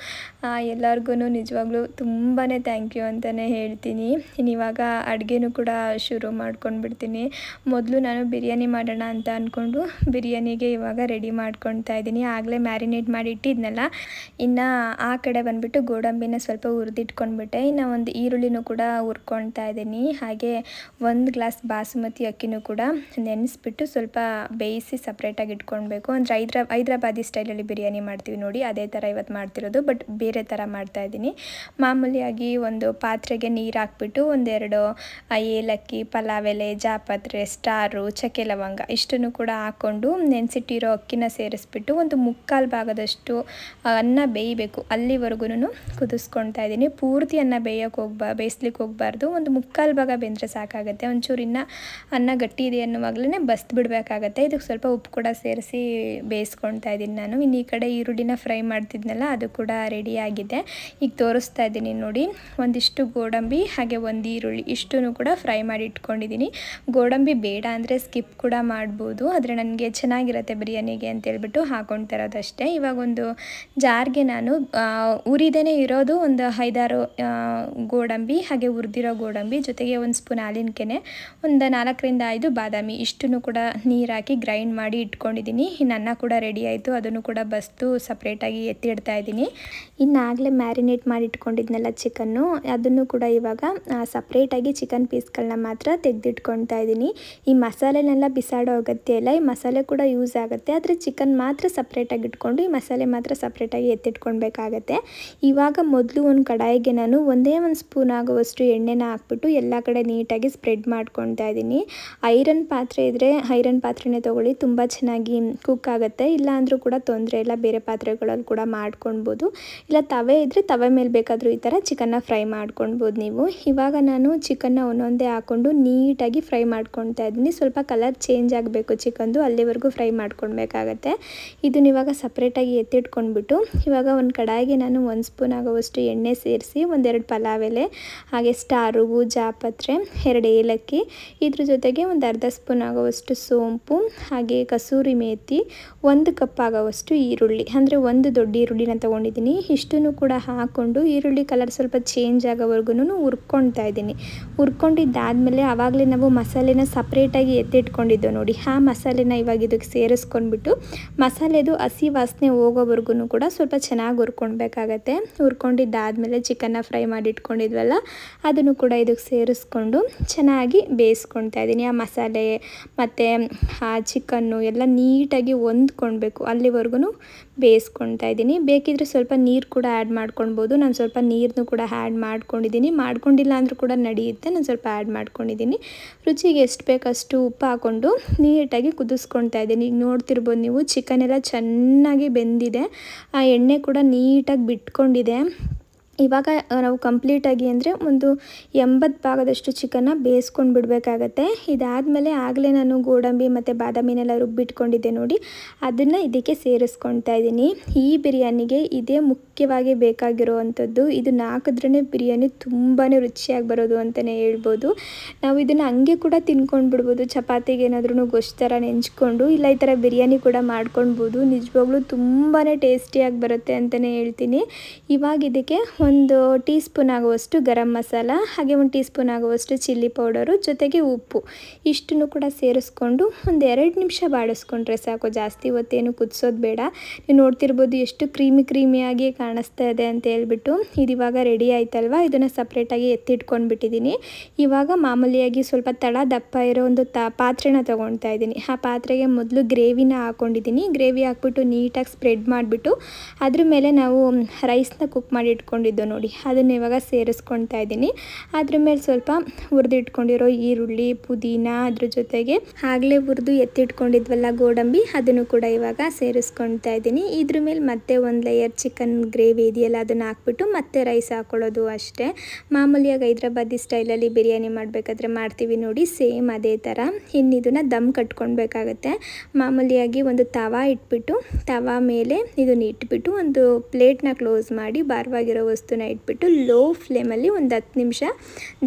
ಎಲ್ಲರಿಗೂ ನಿಜವಾಗ್ಲೂ ತುಂಬಾ ಥ್ಯಾಂಕ್ ಯು ಅಂತಲೇ ಹೇಳ್ತೀನಿ. ಇವಾಗ ಅಡುಗೆನೂ ಕೂಡ ಶುರು ಮಾಡ್ಕೊಂಡ್ಬಿಡ್ತೀನಿ. ಮೊದಲು ನಾನು ಬಿರಿಯಾನಿ ಮಾಡೋಣ ಅಂತ ಅಂದ್ಕೊಂಡು ಬಿರಿಯಾನಿಗೆ ಇವಾಗ ರೆಡಿ ಮಾಡ್ಕೊಳ್ತಾ ಇದ್ದೀನಿ. ಆಗಲೇ ಮ್ಯಾರಿನೇಟ್ ಮಾಡಿ ಇಟ್ಟಿದ್ನಲ್ಲ. ಇನ್ನು ಆ ಕಡೆ ಬಂದುಬಿಟ್ಟು ಗೋಡಂಬಿನ ಸ್ವಲ್ಪ ಹುರಿದಿಟ್ಕೊಂಡ್ಬಿಟ್ಟೆ. ಇನ್ನು ಒಂದು ಈರುಳ್ಳಿನೂ ಕೂಡ ಹುರ್ಕೊಳ್ತಾ ಇದ್ದೀನಿ. ಹಾಗೆ 1 ಗ್ಲಾಸ್ ಬಾಸುಮತಿ ಅಕ್ಕಿನೂ ಕೂಡ ನೆನೆಸ್ಬಿಟ್ಟು ಸ್ವಲ್ಪ ಬೇಯಿಸಿ ಸಪ್ರೇಟಾಗಿ ಇಟ್ಕೊಳ್ಬೇಕು. ಅಂದರೆ ಹೈದ್ರಾಬಾದಿ ಸ್ಟೈಲಲ್ಲಿ ಬಿರಿಯಾನಿ ಮಾಡ್ತೀವಿ ನೋಡಿ, ಅದೇ ಥರ ಇವತ್ತು ಮಾಡ್ತಿರೋದು, ಬಟ್ ಬೇರೆ ಥರ ಮಾಡ್ತಾಯಿದ್ದೀನಿ. ಮಾಮೂಲಿಯಾಗಿ ಒಂದು ಪಾತ್ರೆಗೆ ನೀರು ಹಾಕ್ಬಿಟ್ಟು 1-2 ಏಲಕ್ಕಿ, ಪಲಾವ್ ಎಲೆ, ಜಾಪತ್ರೆ, ಸ್ಟಾರು, ಚಕ್ಕೆ ಲವಂಗ ಇಷ್ಟನ್ನು ಕೂಡ ಹಾಕ್ಕೊಂಡು ನೆನೆಸಿಟ್ಟಿರೋ ಅಕ್ಕಿನ ಸೇರಿಸ್ಬಿಟ್ಟು ಒಂದು 3/4 ಭಾಗದಷ್ಟು ಅನ್ನ ಬೇಯಬೇಕು. ಅಲ್ಲಿವರೆಗೂ ಕುದಿಸ್ಕೊಳ್ತಾ ಇದ್ದೀನಿ. ಪೂರ್ತಿ ಅನ್ನ ಬೇಯಿಸ್ಲಿಕ್ಕೆ ಹೋಗಬಾರ್ದು. ಒಂದು 3/4 ಭಾಗ ಬೆಂದರೆ ಸಾಕಾಗುತ್ತೆ. ಒಂಚೂರು ಇನ್ನು ಅನ್ನ ಗಟ್ಟಿ ಇದೆ ಅನ್ನುವಾಗಲೇ ಬಸ್ದು ಬಿಡಬೇಕಾಗತ್ತೆ. ಇದಕ್ಕೆ ಸ್ವಲ್ಪ ಉಪ್ಪು ಕೂಡ ಸೇರಿಸಿ ಬೇಯಿಸ್ಕೊಳ್ತಾ ಇದ್ದೀನಿ ನಾನು. ಇನ್ನು ಈ ಕಡೆ ಈರುಳ್ಳಿನ ಫ್ರೈ ಮಾಡ್ತಿದ್ನಲ್ಲ, ಅದು ಕೂಡ ರೆಡಿಯಾಗಿದೆ. ಈಗ ತೋರಿಸ್ತಾ ಇದ್ದೀನಿ ನೋಡಿ. ಒಂದಿಷ್ಟು ಗೋಡಂಬಿ ಹಾಗೆ 1 ಈರುಳ್ಳಿ ಇಷ್ಟನ್ನು ಕೂಡ ಫ್ರೈ ಮಾಡಿ ಇಟ್ಕೊಂಡಿದ್ದೀನಿ. ಗೋಡಂಬಿ ಬೇಡ ಅಂದರೆ ಸ್ಕಿಪ್ ಕೂಡ ಮಾಡ್ಬೋದು, ಆದರೆ ನನಗೆ ಚೆನ್ನಾಗಿರುತ್ತೆ ಬಿರಿಯಾನಿಗೆ ಅಂತೇಳ್ಬಿಟ್ಟು ಹಾಕ್ಕೊಳ್ತಾ ಇರೋದಷ್ಟೇ. ಇವಾಗ ಒಂದು ಜಾರ್ಗೆ ನಾನು ಉರಿದೇ ಇರೋದು ಒಂದು 5-6 ಗೋಡಂಬಿ ಹಾಗೆ ಹುರಿದಿರೋ ಗೋಡಂಬಿ ಜೊತೆಗೆ 1 ಸ್ಪೂನ್ ಹಾಲಿನ ಕೆನೆ, ಒಂದು 4-5 ಬಾದಾಮಿ ಇಷ್ಟನ್ನು ಕೂಡ ನೀರು ಹಾಕಿ ಗ್ರೈಂಡ್ ಮಾಡಿ ಇಟ್ಕೊಂಡಿದ್ದೀನಿ. ಇನ್ನು ಅನ್ನ ಕೂಡ ರೆಡಿ ಆಯಿತು, ಅದನ್ನು ಕೂಡ ಬಸ್ತು ಸಪ್ರೇಟಾಗಿ ಎತ್ತಿಡ್ತಾ ಇದ್ದೀನಿ. ಇನ್ನಾಗಲೇ ಮ್ಯಾರಿನೇಟ್ ಮಾಡಿ ಇಟ್ಕೊಂಡಿದ್ನಲ್ಲ ಚಿಕನ್ನು, ಅದನ್ನು ಕೂಡ ಇವಾಗ ಸಪ್ರೇಟಾಗಿ ಚಿಕನ್ ಪೀಸ್ಗಳನ್ನ ಮಾತ್ರ ತೆಗೆದಿಟ್ಕೊಳ್ತಾ ಇದ್ದೀನಿ. ಈ ಮಸಾಲೆನೆಲ್ಲ ಬಿಸಾಡೋ ಅಗತ್ಯ ಇಲ್ಲ, ಈ ಮಸಾಲೆ ಕೂಡ ಯೂಸ್ ಆಗುತ್ತೆ. ಆದರೆ ಚಿಕನ್ ಮಾತ್ರ ಸಪ್ರೇಟಾಗಿ ಇಟ್ಕೊಂಡು ಈ ಮಸಾಲೆ ಮಾತ್ರ ಸಪ್ರೇಟಾಗಿ ಎತ್ತಿಟ್ಕೊಳ್ಬೇಕಾಗತ್ತೆ. ಇವಾಗ ಮೊದಲು ಒಂದು ಕಡಾಯಿಗೆ ನಾನು 1 ಸ್ಪೂನ್ ಆಗುವಷ್ಟು ಎಣ್ಣೆನ ಹಾಕ್ಬಿಟ್ಟು ಎಲ್ಲ ಕಡೆ ನೀಟಾಗಿ ಸ್ಪ್ರೆಡ್ ಮಾಡ್ಕೊಳ್ತಾ ಇದ್ದೀನಿ. ಐರನ್ ಪಾತ್ರೆ ಇದ್ದರೆ ಐರನ್ ಪಾತ್ರೆನೇ ತೊಗೊಳ್ಳಿ, ತುಂಬ ಚೆನ್ನಾಗಿ ಕುಕ್ ಆಗುತ್ತೆ. ಇಲ್ಲ ಅಂದರೂ ಕೂಡ ತೊಂದರೆ ಇಲ್ಲ, ಬೇರೆ ಪಾತ್ರೆಗಳಲ್ಲಿ ಕೂಡ ಮಾಡ್ಕೊಳ್ಬೋದು. ಇಲ್ಲ ತವೆ ಇದ್ದರೆ ತವೆ ಮೇಲೆ ಬೇಕಾದರೂ ಈ ಥರ ಚಿಕನ್ನ ಫ್ರೈ ಮಾಡ್ಕೊಳ್ಬೋದು ನೀವು. ಇವಾಗ ನಾನು ಚಿಕನ್ನ ಒಂದೊಂದೇ ಹಾಕ್ಕೊಂಡು ನೀಟಾಗಿ ಫ್ರೈ ಮಾಡ್ಕೊಳ್ತಾ ಇದ್ದೀನಿ. ಸ್ವಲ್ಪ ಕಲರ್ ಚೇಂಜ್ ಆಗಬೇಕು ಚಿಕನ್ದು, ಅಲ್ಲಿವರೆಗೂ ಫ್ರೈ ಮಾಡ್ಕೊಳ್ಬೇಕಾಗತ್ತೆ. ಇದನ್ನ ಇವಾಗ ಸಪ್ರೇಟಾಗಿ ಎತ್ತಿಟ್ಕೊಂಡ್ಬಿಟ್ಟು ಇವಾಗ ಒಂದು ಕಡಾಯಿಗೆ ನಾನು 1 ಸ್ಪೂನ್ ಆಗುವಷ್ಟು ಎಣ್ಣೆ ಸೇರಿಸಿ 1-2 ಪಲಾವ್ ಎಲೆ ಹಾಗೆ ಸ್ಟಾರು, ಜಾಪತ್ರೆ, 2 ಏಲಕ್ಕಿ, ಇದ್ರ ಜೊತೆಗೆ ಒಂದು ಅರ್ಧ ಸ್ಪೂನ್ ಆಗುವಷ್ಟು ಸೋಂಪು ಹಾಗೆ ಕಸೂರಿ ಮೇಥಿ, 1 ಕಪ್ ಆಗುವಷ್ಟು ಈರುಳ್ಳಿ, ಅಂದರೆ 1 ದೊಡ್ಡ ಈರುಳ್ಳಿನ ತೊಗೊಂಡಿದ್ದೀನಿ. ಇಷ್ಟನ್ನು ಕೂಡ ಹಾಕ್ಕೊಂಡು ಈರುಳ್ಳಿ ಕಲರ್ ಸ್ವಲ್ಪ ಚೇಂಜ್ ಆಗೋವರೆಗೂ ಹುರ್ಕೊಳ್ತಾ ಇದ್ದೀನಿ. ಹುರ್ಕೊಂಡಿದ್ದಾದಮೇಲೆ ಆವಾಗಲೇ ನಾವು ಮಸಾಲೆನ ಸಪ್ರೇಟಾಗಿ ಎತ್ತಿಟ್ಕೊಂಡಿದ್ದೋ ನೋಡಿ, ಆ ಮಸಾಲೆನ ಇವಾಗ ಇದಕ್ಕೆ ಸೇರಿಸ್ಕೊಂಡ್ಬಿಟ್ಟು ಮಸಾಲೆದು ಹಸಿ ವಾಸನೆ ಹೋಗೋವರೆಗೂ ಕೂಡ ಸ್ವಲ್ಪ ಚೆನ್ನಾಗಿ ಹುರ್ಕೊಳ್ಬೇಕಾಗತ್ತೆ. ಹುರ್ಕೊಂಡಿದ್ದಾದಮೇಲೆ ಚಿಕನ್ನ ಫ್ರೈ ಮಾಡಿ ಇಟ್ಕೊಂಡಿದ್ವಲ್ಲ, ಅದನ್ನು ಕೂಡ ಇದಕ್ಕೆ ಸೇರಿಸ್ಕೊಂಡು ಚೆನ್ನಾಗಿ ಬೇಯಿಸ್ಕೊಳ್ತಾ ಇದ್ದೀನಿ. ಆ ಮಸಾಲೆ ಮತ್ತು ಆ ಚಿಕನ್ನು ಎಲ್ಲ ನೀಟಾಗಿ ಹೊಂದ್ಕೊಳ್ಬೇಕು, ಅಲ್ಲಿವರೆಗೂ ಬೇಯಿಸ್ಕೊಳ್ತಾ ಇದ್ದೀನಿ. ಬೇಕಿದ್ರೆ ಸ್ವಲ್ಪ ನೀರು ಕೂಡ ಆ್ಯಡ್ ಮಾಡ್ಕೊಳ್ಬೋದು. ನಾನು ಸ್ವಲ್ಪ ನೀರನ್ನು ಕೂಡ ಆ್ಯಡ್ ಮಾಡ್ಕೊಂಡಿದ್ದೀನಿ, ಮಾಡ್ಕೊಂಡಿಲ್ಲ ಅಂದರೂ ಕೂಡ ನಡೆಯುತ್ತೆ. ನಾನು ಸ್ವಲ್ಪ ಆ್ಯಡ್ ಮಾಡ್ಕೊಂಡಿದ್ದೀನಿ. ರುಚಿಗೆ ಎಷ್ಟು ಬೇಕಷ್ಟು ಉಪ್ಪು ಹಾಕ್ಕೊಂಡು ನೀಟಾಗಿ ಕುದಿಸ್ಕೊಳ್ತಾ ಇದ್ದೀನಿ. ಈಗ ನೋಡ್ತಿರ್ಬೋದು ನೀವು, ಚಿಕನ್ ಎಲ್ಲ ಚೆನ್ನಾಗಿ ಬೆಂದಿದೆ, ಆ ಎಣ್ಣೆ ಕೂಡ ನೀಟಾಗಿ ಬಿಟ್ಕೊಂಡಿದೆ. ಇವಾಗ ನಾವು ಕಂಪ್ಲೀಟಾಗಿ ಅಂದರೆ ಒಂದು 80 ಭಾಗದಷ್ಟು ಚಿಕನ್ನ ಬೇಯಿಸ್ಕೊಂಡು ಬಿಡಬೇಕಾಗತ್ತೆ. ಇದಾದಮೇಲೆ ಆಗಲೇ ನಾನು ಗೋಡಂಬಿ ಮತ್ತು ಬಾದಾಮಿನೆಲ್ಲ ರುಬ್ಬಿಟ್ಕೊಂಡಿದ್ದೆ ನೋಡಿ, ಅದನ್ನು ಇದಕ್ಕೆ ಸೇರಿಸ್ಕೊಳ್ತಾ ಇದ್ದೀನಿ. ಈ ಬಿರಿಯಾನಿಗೆ ಇದೇ ಮುಖ್ಯವಾಗಿ ಬೇಕಾಗಿರುವಂಥದ್ದು. ಇದನ್ನು ಹಾಕಿದ್ರೇ ಬಿರಿಯಾನಿ ತುಂಬಾ ರುಚಿಯಾಗಿ ಬರೋದು ಅಂತಲೇ ಹೇಳ್ಬೋದು. ನಾವು ಇದನ್ನು ಹಂಗೆ ಕೂಡ ತಿನ್ಕೊಂಡು ಬಿಡ್ಬೋದು, ಚಪಾತಿಗೆ ಏನಾದ್ರೂ ಗೊಜ್ಜು ಥರ ನೆಂಚ್ಕೊಂಡು, ಇಲ್ಲ ಈ ಥರ ಬಿರಿಯಾನಿ ಕೂಡ ಮಾಡ್ಕೊಳ್ಬೋದು. ನಿಜವಾಗ್ಲೂ ತುಂಬಾ ಟೇಸ್ಟಿಯಾಗಿ ಬರುತ್ತೆ ಅಂತಲೇ ಹೇಳ್ತೀನಿ. ಇವಾಗ ಇದಕ್ಕೆ 1 ಟೀ ಸ್ಪೂನ್ ಆಗುವಷ್ಟು ಗರಂ ಮಸಾಲ ಹಾಗೆ 1 ಟೀ ಸ್ಪೂನ್ ಆಗುವಷ್ಟು ಚಿಲ್ಲಿ ಪೌಡರು ಜೊತೆಗೆ ಉಪ್ಪು ಇಷ್ಟನ್ನು ಕೂಡ ಸೇರಿಸ್ಕೊಂಡು 1-2 ನಿಮಿಷ ಬಾಡಿಸ್ಕೊಂಡ್ರೆ ಸಾಕು. ಜಾಸ್ತಿ ಹೊತ್ತೇನು ಕುದಿಸೋದು ಬೇಡ. ನೀವು ನೋಡ್ತಿರ್ಬೋದು ಎಷ್ಟು ಕ್ರೀಮಿಯಾಗಿ ಕಾಣಿಸ್ತಾ ಇದೆ ಅಂತ ಹೇಳ್ಬಿಟ್ಟು. ಇದು ಇವಾಗ ರೆಡಿ ಆಯ್ತಲ್ವ, ಇದನ್ನು ಸಪ್ರೇಟಾಗಿ ಎತ್ತಿಟ್ಕೊಂಡ್ಬಿಟ್ಟಿದ್ದೀನಿ. ಇವಾಗ ಮಾಮೂಲಿಯಾಗಿ ಸ್ವಲ್ಪ ದಪ್ಪ ಇರೋ ಒಂದು ಪಾತ್ರೆನ ತೊಗೊಳ್ತಾ ಇದ್ದೀನಿ. ಆ ಪಾತ್ರೆಗೆ ಮೊದಲು ಗ್ರೇವಿನ ಹಾಕ್ಕೊಂಡಿದ್ದೀನಿ. ಗ್ರೇವಿ ಹಾಕ್ಬಿಟ್ಟು ನೀಟಾಗಿ ಸ್ಪ್ರೆಡ್ ಮಾಡಿಬಿಟ್ಟು ಅದ್ರ ಮೇಲೆ ನಾವು ರೈಸ್ನ ಕುಕ್ ಮಾಡಿ ಇಟ್ಕೊಂಡಿದ್ದು ಇಟ್ಕೊಂಡಿದ್ದು ನೋಡಿ, ಅದನ್ನು ಇವಾಗ ಸೇರಿಸ್ಕೊಳ್ತಾ ಇದ್ದೀನಿ. ಅದ್ರ ಮೇಲೆ ಸ್ವಲ್ಪ ಹುರಿದಿಟ್ಕೊಂಡಿರೋ ಈರುಳ್ಳಿ, ಪುದೀನ, ಅದ್ರ ಜೊತೆಗೆ ಆಗಲೇ ಹುರಿದು ಎತ್ತಿಟ್ಕೊಂಡಿದ್ವಲ್ಲ ಗೋಡಂಬಿ, ಅದನ್ನು ಕೂಡ ಇವಾಗ ಸೇರಿಸ್ಕೊಳ್ತಾ ಇದ್ದೀನಿ. ಇದ್ರ ಮೇಲೆ ಮತ್ತೆ ಒಂದು ಲೇಯರ್ ಚಿಕನ್ ಗ್ರೇವಿ ಇದೆಯಲ್ಲ ಅದನ್ನು ಹಾಕ್ಬಿಟ್ಟು ಮತ್ತೆ ರೈಸ್ ಹಾಕೊಳ್ಳೋದು ಅಷ್ಟೇ. ಮಾಮೂಲಿಯಾಗಿ ಹೈದ್ರಾಬಾದಿ ಸ್ಟೈಲಲ್ಲಿ ಬಿರಿಯಾನಿ ಮಾಡಬೇಕಾದ್ರೆ ಮಾಡ್ತೀವಿ ನೋಡಿ, ಸೇಮ್ ಅದೇ ಥರ. ಇನ್ನು ಇದನ್ನು ದಮ್ ಕಟ್ಕೊಳ್ಬೇಕಾಗತ್ತೆ. ಮಾಮೂಲಿಯಾಗಿ ಒಂದು ತವಾ ಇಟ್ಬಿಟ್ಟು ತವಾ ಮೇಲೆ ಇದನ್ನು ಇಟ್ಬಿಟ್ಟು ಒಂದು ಪ್ಲೇಟ್ನ ಕ್ಲೋಸ್ ಮಾಡಿ ಭಾರವಾಗಿರೋ ವಸ್ತುನ ಇಟ್ಬಿಟ್ಟು ಲೋ ಫ್ಲೇಮಲ್ಲಿ ಒಂದು 10 ನಿಮಿಷ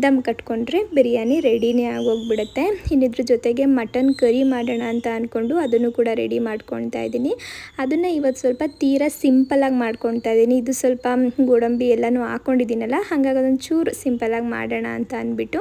ದಮ್ ಕಟ್ಕೊಂಡ್ರೆ ಬಿರಿಯಾನಿ ರೆಡಿನೇ ಆಗೋಗ್ಬಿಡುತ್ತೆ. ಇನ್ನಿದ್ರ ಜೊತೆಗೆ ಮಟನ್ ಕರಿ ಮಾಡೋಣ ಅಂತ ಅಂದ್ಕೊಂಡು ಅದನ್ನು ಕೂಡ ರೆಡಿ ಮಾಡ್ಕೊಳ್ತಾ ಇದ್ದೀನಿ. ಅದನ್ನು ಇವತ್ತು ಸ್ವಲ್ಪ ತೀರಾ ಸಿಂಪಲಾಗಿ ಮಾಡ್ಕೊಳ್ತಾ ಇದ್ದೀನಿ. ಇದು ಸ್ವಲ್ಪ ಗೋಡಂಬಿ ಎಲ್ಲನೂ ಹಾಕ್ಕೊಂಡಿದ್ದೀನಲ್ಲ, ಹಾಗಾಗಿ ಅದೊಂದು ಚೂರು ಸಿಂಪಲಾಗಿ ಮಾಡೋಣ ಅಂತ ಅಂದ್ಬಿಟ್ಟು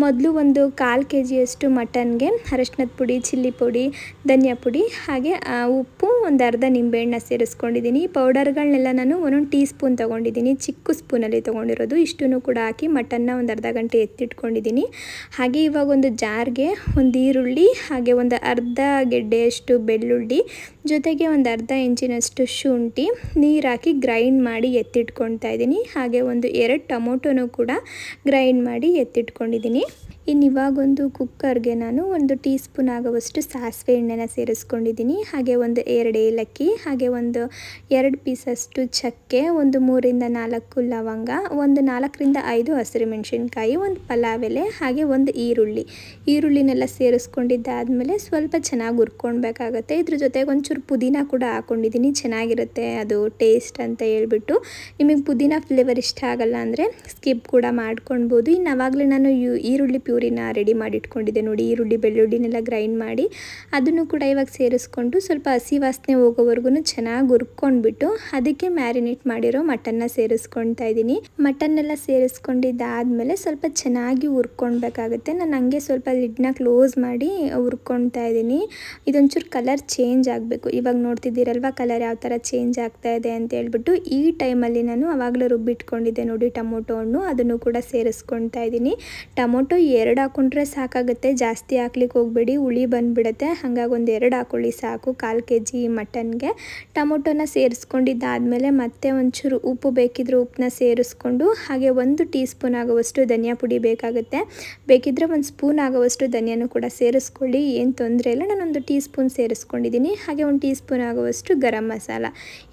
ಮೊದಲು ಒಂದು 1/4 kg ಮಟನ್ಗೆ ಅರಶಿನದ ಪುಡಿ, ಚಿಲ್ಲಿ ಪುಡಿ, ಧನಿಯಾ ಪುಡಿ, ಹಾಗೆ ಉಪ್ಪು, ಒಂದು ಅರ್ಧ ನಿಂಬೆಹಣ್ಣ ಸೇರಿಸ್ಕೊಂಡಿದ್ದೀನಿ. ಈ ಪೌಡರ್ಗಳನ್ನೆಲ್ಲ ನಾನು 1 ಟೀ ಸ್ಪೂನ್ ತೊಗೊಂಡಿದ್ದೀನಿ, ಚಿಕ್ಕ ಸ್ಪೂನಲ್ಲಿ ತೊಗೊಂಡಿರೋದು. ಇಷ್ಟನ್ನು ಕೂಡ ಹಾಕಿ ಮಟನ್ನ ಒಂದು ಅರ್ಧ ಗಂಟೆ ಎತ್ತಿಟ್ಕೊಂಡಿದ್ದೀನಿ. ಹಾಗೆ ಇವಾಗ ಒಂದು ಜಾರ್ಗೆ ಒಂದು ಈರುಳ್ಳಿ, ಹಾಗೆ ಒಂದು ಅರ್ಧ ಗೆಡ್ಡೆಯಷ್ಟು ಬೆಳ್ಳುಳ್ಳಿ, ಜೊತೆಗೆ ಒಂದು ಅರ್ಧ ಇಂಚಿನಷ್ಟು ಶುಂಠಿ ನೀರು ಹಾಕಿ ಗ್ರೈಂಡ್ ಮಾಡಿ ಎತ್ತಿಟ್ಕೊಳ್ತಾ ಇದ್ದೀನಿ. ಹಾಗೆ ಒಂದು 2 ಟೊಮೊಟೊನೂ ಕೂಡ ಗ್ರೈಂಡ್ ಮಾಡಿ ಎತ್ತಿಟ್ಕೊಂಡಿದ್ದೀನಿ. ಇನ್ನು ಇವಾಗೊಂದು ಕುಕ್ಕರ್ಗೆ ನಾನು 1 ಟೀ ಸ್ಪೂನ್ ಆಗುವಷ್ಟು ಸಾಸಿವೆ ಎಣ್ಣೆನ ಸೇರಿಸ್ಕೊಂಡಿದ್ದೀನಿ. ಹಾಗೆ ಒಂದು 2 ಏಲಕ್ಕಿ, ಹಾಗೆ ಒಂದು 2 ಪೀಸಷ್ಟು ಚಕ್ಕೆ, ಒಂದು 3 ರಿಂದ 4 ಲವಂಗ, ಒಂದು 4 ರಿಂದ 5 ಹಸಿರು ಮೆಣಸಿನ್ಕಾಯಿ, ಒಂದು ಪಲಾವ್ ಎಲೆ, ಹಾಗೆ ಒಂದು ಈರುಳ್ಳಿನೆಲ್ಲ ಸೇರಿಸ್ಕೊಂಡಿದ್ದಾದಮೇಲೆ ಸ್ವಲ್ಪ ಚೆನ್ನಾಗಿ ಹುರ್ಕೊಳ್ಬೇಕಾಗತ್ತೆ. ಇದ್ರ ಜೊತೆಗೆ ಒಂಚೂರು ಪುದೀನ ಕೂಡ ಹಾಕ್ಕೊಂಡಿದ್ದೀನಿ, ಚೆನ್ನಾಗಿರುತ್ತೆ ಅದು ಟೇಸ್ಟ್ ಅಂತ ಹೇಳ್ಬಿಟ್ಟು. ನಿಮಗೆ ಪುದೀನ ಫ್ಲೇವರ್ ಇಷ್ಟ ಆಗಲ್ಲ ಅಂದರೆ ಸ್ಕಿಪ್ ಕೂಡ ಮಾಡ್ಕೊಳ್ಬೋದು. ಇನ್ನು ಆವಾಗಲೇ ನಾನು ಈರುಳ್ಳಿ ಪ್ಯೂರಿನ ರೆಡಿ ಮಾಡಿ ಇಟ್ಕೊಂಡಿದ್ದೆ ನೋಡಿ, ಈರುಳ್ಳಿ ಬೆಳ್ಳುಳ್ಳಿನೆಲ್ಲ ಗ್ರೈಂಡ್ ಮಾಡಿ ಅದನ್ನು ಕೂಡ ಇವಾಗ ಸೇರಿಸ್ಕೊಂಡು ಸ್ವಲ್ಪ ಹಸಿ ವಾಸನೆ ಹೋಗೋವರೆಗೂ ಚೆನ್ನಾಗಿ ಹುರ್ಕೊಂಡ್ಬಿಟ್ಟು ಅದಕ್ಕೆ ಮ್ಯಾರಿನೇಟ್ ಮಾಡಿರೋ ಮಟನ್ನ ಸೇರಿಸ್ಕೊಳ್ತಾ ಇದ್ದೀನಿ. ಮಟನ್ನೆಲ್ಲ ಸೇರಿಸ್ಕೊಂಡಿದ್ದಾದಮೇಲೆ ಸ್ವಲ್ಪ ಚೆನ್ನಾಗಿ ಹುರ್ಕೊಳ್ಬೇಕಾಗುತ್ತೆ. ನಾನು ಹಂಗೆ ಸ್ವಲ್ಪ ಲಿಡ್ನ ಕ್ಲೋಸ್ ಮಾಡಿ ಹುರ್ಕೊಳ್ತಾ ಇದ್ದೀನಿ. ಇದೊಂಚೂರು ಕಲರ್ ಚೇಂಜ್ ಆಗಬೇಕು. ಇವಾಗ ನೋಡ್ತಿದ್ದೀರಲ್ವ ಕಲರ್ ಯಾವ ಥರ ಚೇಂಜ್ ಆಗ್ತಾ ಇದೆ ಅಂತ ಹೇಳ್ಬಿಟ್ಟು. ಈ ಟೈಮಲ್ಲಿ ನಾನು ಆವಾಗಲೇ ರುಬ್ಬಿಟ್ಕೊಂಡಿದ್ದೆ ನೋಡಿ ಟೊಮೊಟೊ ಹಣ್ಣು, ಅದನ್ನು ಕೂಡ ಸೇರಿಸ್ಕೊಳ್ತಾ ಇದ್ದೀನಿ. ಟೊಮೊಟೊ 2 ಹಾಕ್ಕೊಂಡ್ರೆ ಸಾಕಾಗುತ್ತೆ, ಜಾಸ್ತಿ ಹಾಕ್ಲಿಕ್ಕೆ ಹೋಗಬೇಡಿ, ಹುಳಿ ಬಂದುಬಿಡುತ್ತೆ. ಹಾಗಾಗಿ ಒಂದು 2 ಹಾಕ್ಕೊಳ್ಳಿ ಸಾಕು 1/4 kg ಮಟನ್ಗೆ. ಟೊಮೊಟೊನ ಸೇರಿಸ್ಕೊಂಡಿದ್ದಾದಮೇಲೆ ಮತ್ತೆ ಒಂಚೂರು ಉಪ್ಪು ಬೇಕಿದ್ರೆ ಉಪ್ಪನ್ನ ಸೇರಿಸ್ಕೊಂಡು, ಹಾಗೆ 1 ಟೀ ಸ್ಪೂನ್ ಆಗುವಷ್ಟು ಧನಿಯಾ ಪುಡಿ ಬೇಕಾಗುತ್ತೆ. ಬೇಕಿದ್ರೆ 1 ಸ್ಪೂನ್ ಆಗುವಷ್ಟು ಧನಿಯಾನು ಕೂಡ ಸೇರಿಸ್ಕೊಳ್ಳಿ, ಏನು ತೊಂದರೆ ಇಲ್ಲ. ನಾನು 1 ಟೀ ಸ್ಪೂನ್ ಸೇರಿಸ್ಕೊಂಡಿದ್ದೀನಿ. ಹಾಗೆ 1 ಟೀ ಸ್ಪೂನ್ ಆಗುವಷ್ಟು ಗರಂ ಮಸಾಲ,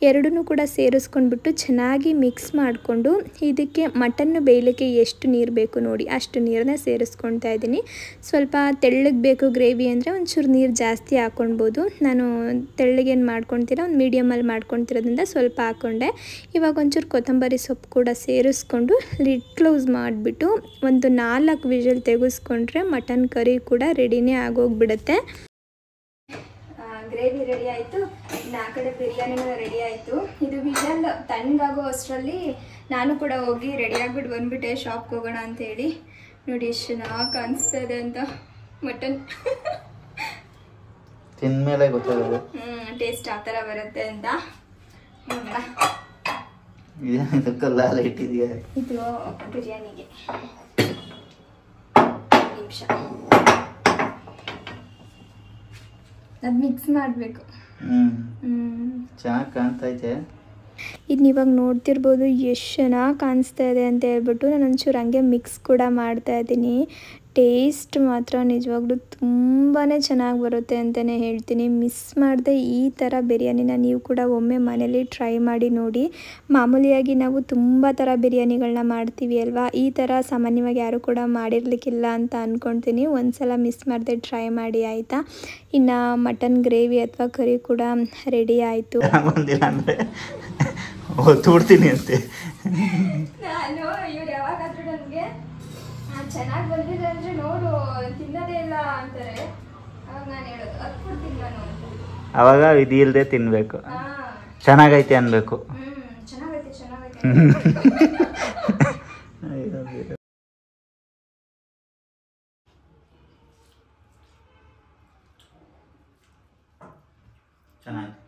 ಎರಡನ್ನೂ ಕೂಡ ಸೇರಿಸ್ಕೊಂಡ್ಬಿಟ್ಟು ಚೆನ್ನಾಗಿ ಮಿಕ್ಸ್ ಮಾಡಿಕೊಂಡು ಇದಕ್ಕೆ ಮಟನ್ನು ಬೇಯಲಿಕ್ಕೆ ಎಷ್ಟು ನೀರು ಬೇಕು ನೋಡಿ ಅಷ್ಟು ನೀರನ್ನ ಸೇರಿಸ್ಕೊಳ್ತಾ ಇದ್ದೀನಿ. ಸ್ವಲ್ಪ ತೆಳ್ಳಗೆ ಬೇಕು ಗ್ರೇವಿ ಅಂದರೆ ಒಂಚೂರು ನೀರು ಜಾಸ್ತಿ ಹಾಕ್ಕೊಳ್ಬೋದು. ನಾನು ತೆಳ್ಳಗೇನು ಮಾಡ್ಕೊಳ್ತೀರ ಒಂದು ಮೀಡಿಯಮಲ್ಲಿ ಮಾಡ್ಕೊಳ್ತಿರೋದ್ರಿಂದ ಸ್ವಲ್ಪ ಹಾಕ್ಕೊಂಡೆ. ಇವಾಗ ಒಂಚೂರು ಕೊತ್ತಂಬರಿ ಸೊಪ್ಪು ಕೂಡ ಸೇರಿಸ್ಕೊಂಡು ಲಿಡ್ ಕ್ಲೋಸ್ ಮಾಡಿಬಿಟ್ಟು ಒಂದು 4 ವಿಷಲ್ ತೆಗೆಸ್ಕೊಂಡ್ರೆ ಮಟನ್ ಕರಿ ಕೂಡ ರೆಡಿನೇ ಆಗೋಗ್ಬಿಡುತ್ತೆ. ಗ್ರೇವಿ ರೆಡಿ ಆಯಿತು, ಇನ್ನು ಆ ಕಡೆ ಬಿರಿಯಾನಿನೂ ರೆಡಿ ಆಯಿತು. ಇದು ವಿಷಲ್ ತಣ್ಣಗಾಗೋ ಅಷ್ಟರಲ್ಲಿ ನಾನು ಕೂಡ ಹೋಗಿ ರೆಡಿ ಆಗಿಬಿಟ್ಟು ಬಂದುಬಿಟ್ಟೆ ಶಾಪ್ಗೆ ಹೋಗೋಣ ಅಂತೇಳಿ. ನೋಡಿ ಎಷ್ಟು ಚೆನ್ನಾಗಿ ಕಾಣಿಸ್ತಾ ಇದೆ ಅಂತ ಮಟನ್. ತಿಂದ್ಮೇಲೆ ಗೊತ್ತಾಗೋದು ಟೇಸ್ಟ್ ಆ ಥರ ಬರುತ್ತೆ ಅಂತ. ಇಟ್ಟಿದೆಯಾ ಇದು ಬಿರಿಯಾನಿಗೆ ನಿಮಿಷ ಅದು ಮಿಕ್ಸ್ ಮಾಡಬೇಕು. ಚೆನ್ನಾಗಿ ಕಾಣ್ತೈತೆ. ಇದನ್ನ ಇವಾಗ ನೋಡ್ತಿರ್ಬೋದು ಎಷ್ಟು ಚೆನ್ನಾಗಿ ಕಾಣಿಸ್ತಾ ಇದೆ ಅಂತ ಹೇಳ್ಬಿಟ್ಟು ನಾನು ಒಂಚೂರು ಹಂಗೆ ಮಿಕ್ಸ್ ಕೂಡ ಮಾಡ್ತಾ ಇದ್ದೀನಿ. ಟೇಸ್ಟ್ ಮಾತ್ರ ನಿಜವಾಗ್ಲೂ ತುಂಬಾ ಚೆನ್ನಾಗಿ ಬರುತ್ತೆ ಅಂತಲೇ ಹೇಳ್ತೀನಿ. ಮಿಸ್ ಮಾಡದೆ ಈ ಥರ ಬಿರಿಯಾನಿನ ನೀವು ಕೂಡ ಒಮ್ಮೆ ಮನೇಲಿ ಟ್ರೈ ಮಾಡಿ ನೋಡಿ. ಮಾಮೂಲಿಯಾಗಿ ನಾವು ತುಂಬ ಥರ ಬಿರಿಯಾನಿಗಳನ್ನ ಮಾಡ್ತೀವಿ ಅಲ್ವಾ, ಈ ಥರ ಸಾಮಾನ್ಯವಾಗಿ ಯಾರು ಕೂಡ ಮಾಡಿರ್ಲಿಕ್ಕಿಲ್ಲ ಅಂತ ಅಂದ್ಕೊಳ್ತೀನಿ. ಒಂದ್ಸಲ ಮಿಸ್ ಮಾಡದೆ ಟ್ರೈ ಮಾಡಿ ಆಯಿತಾ. ಇನ್ನು ಮಟನ್ ಗ್ರೇವಿ ಅಥವಾ ಕರಿ ಕೂಡ ರೆಡಿ ಆಯಿತು. ತೋಡ್ತೀನಿ ಅಂತೆ ನಾನು ಇವ್ರು ಯಾವಾಗಾದ್ರೂ ನನಗೆ ಚೆನ್ನಾಗಿ ಬಂದಿದೆ ಅಂದರೆ ನೋಡು ತಿನ್ನೋದೇ ಇಲ್ಲ ಅಂತಾರೆ. ಅವಾಗ ನಾನು ಹೇಳೋದು ಅದು ಕೊಡ್ತೀನಿ ನಾನು ಅಂತ. ಅವಾಗ ಇದು ಇಲ್ಲದೆ ತಿನ್ನಬೇಕು, ಚೆನ್ನಾಗೈತೆ ಅನ್ಬೇಕು. ಚೆನ್ನಾಗೈತೆ ಚೆನ್ನಾಗೈತೆ. ಚೆನ್ನಾಗಿದೆ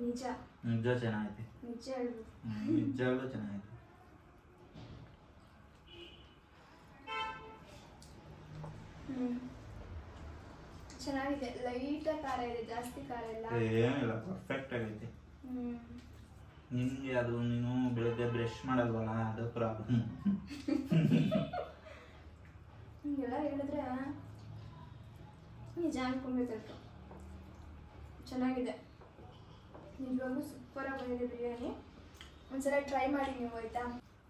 ನಿಜ ನಿಜ ಚೆನ್ನಾಗಿದೆ. ನಿಜ ಹೇಳ್ಬೋದು, ನಿಜವಾಗ್ಲೂ ಚೆನ್ನಾಗಿದೆ. ಚೆನ್ನಾಗಿದೆ. ಲೈಟಾಗಿ ಖಾರ ಇದೆ, ಜಾಸ್ತಿ ಖಾರ ಇಲ್ಲ. ಏನಿಲ್ಲ, ಪರ್ಫೆಕ್ಟ್ ಆಗೈತೆ. ನಿಮಗೆ ಅದು ನೀನು ಬೆಳಗ್ಗೆ ಬ್ರಷ್ ಮಾಡಲ್ವಲ್ಲ ಅದು ಪ್ರಾಬ್ಲಮ್. ಹಿಂಗೆಲ್ಲ ಹೇಳಿದ್ರೆ ನಿಜ ಅನ್ಕೊಂಡ್ಬೇಕು. ಚೆನ್ನಾಗಿದೆ, ನಿಜವಾಗ್ಲೂ ಸೂಪರಾಗಿ ಬಂದಿದೆ ಬಿರಿಯಾನಿ. ಒಂದ್ಸಲ ಟ್ರೈ ಮಾಡಿ ನೀವು ಆಯಿತಾ.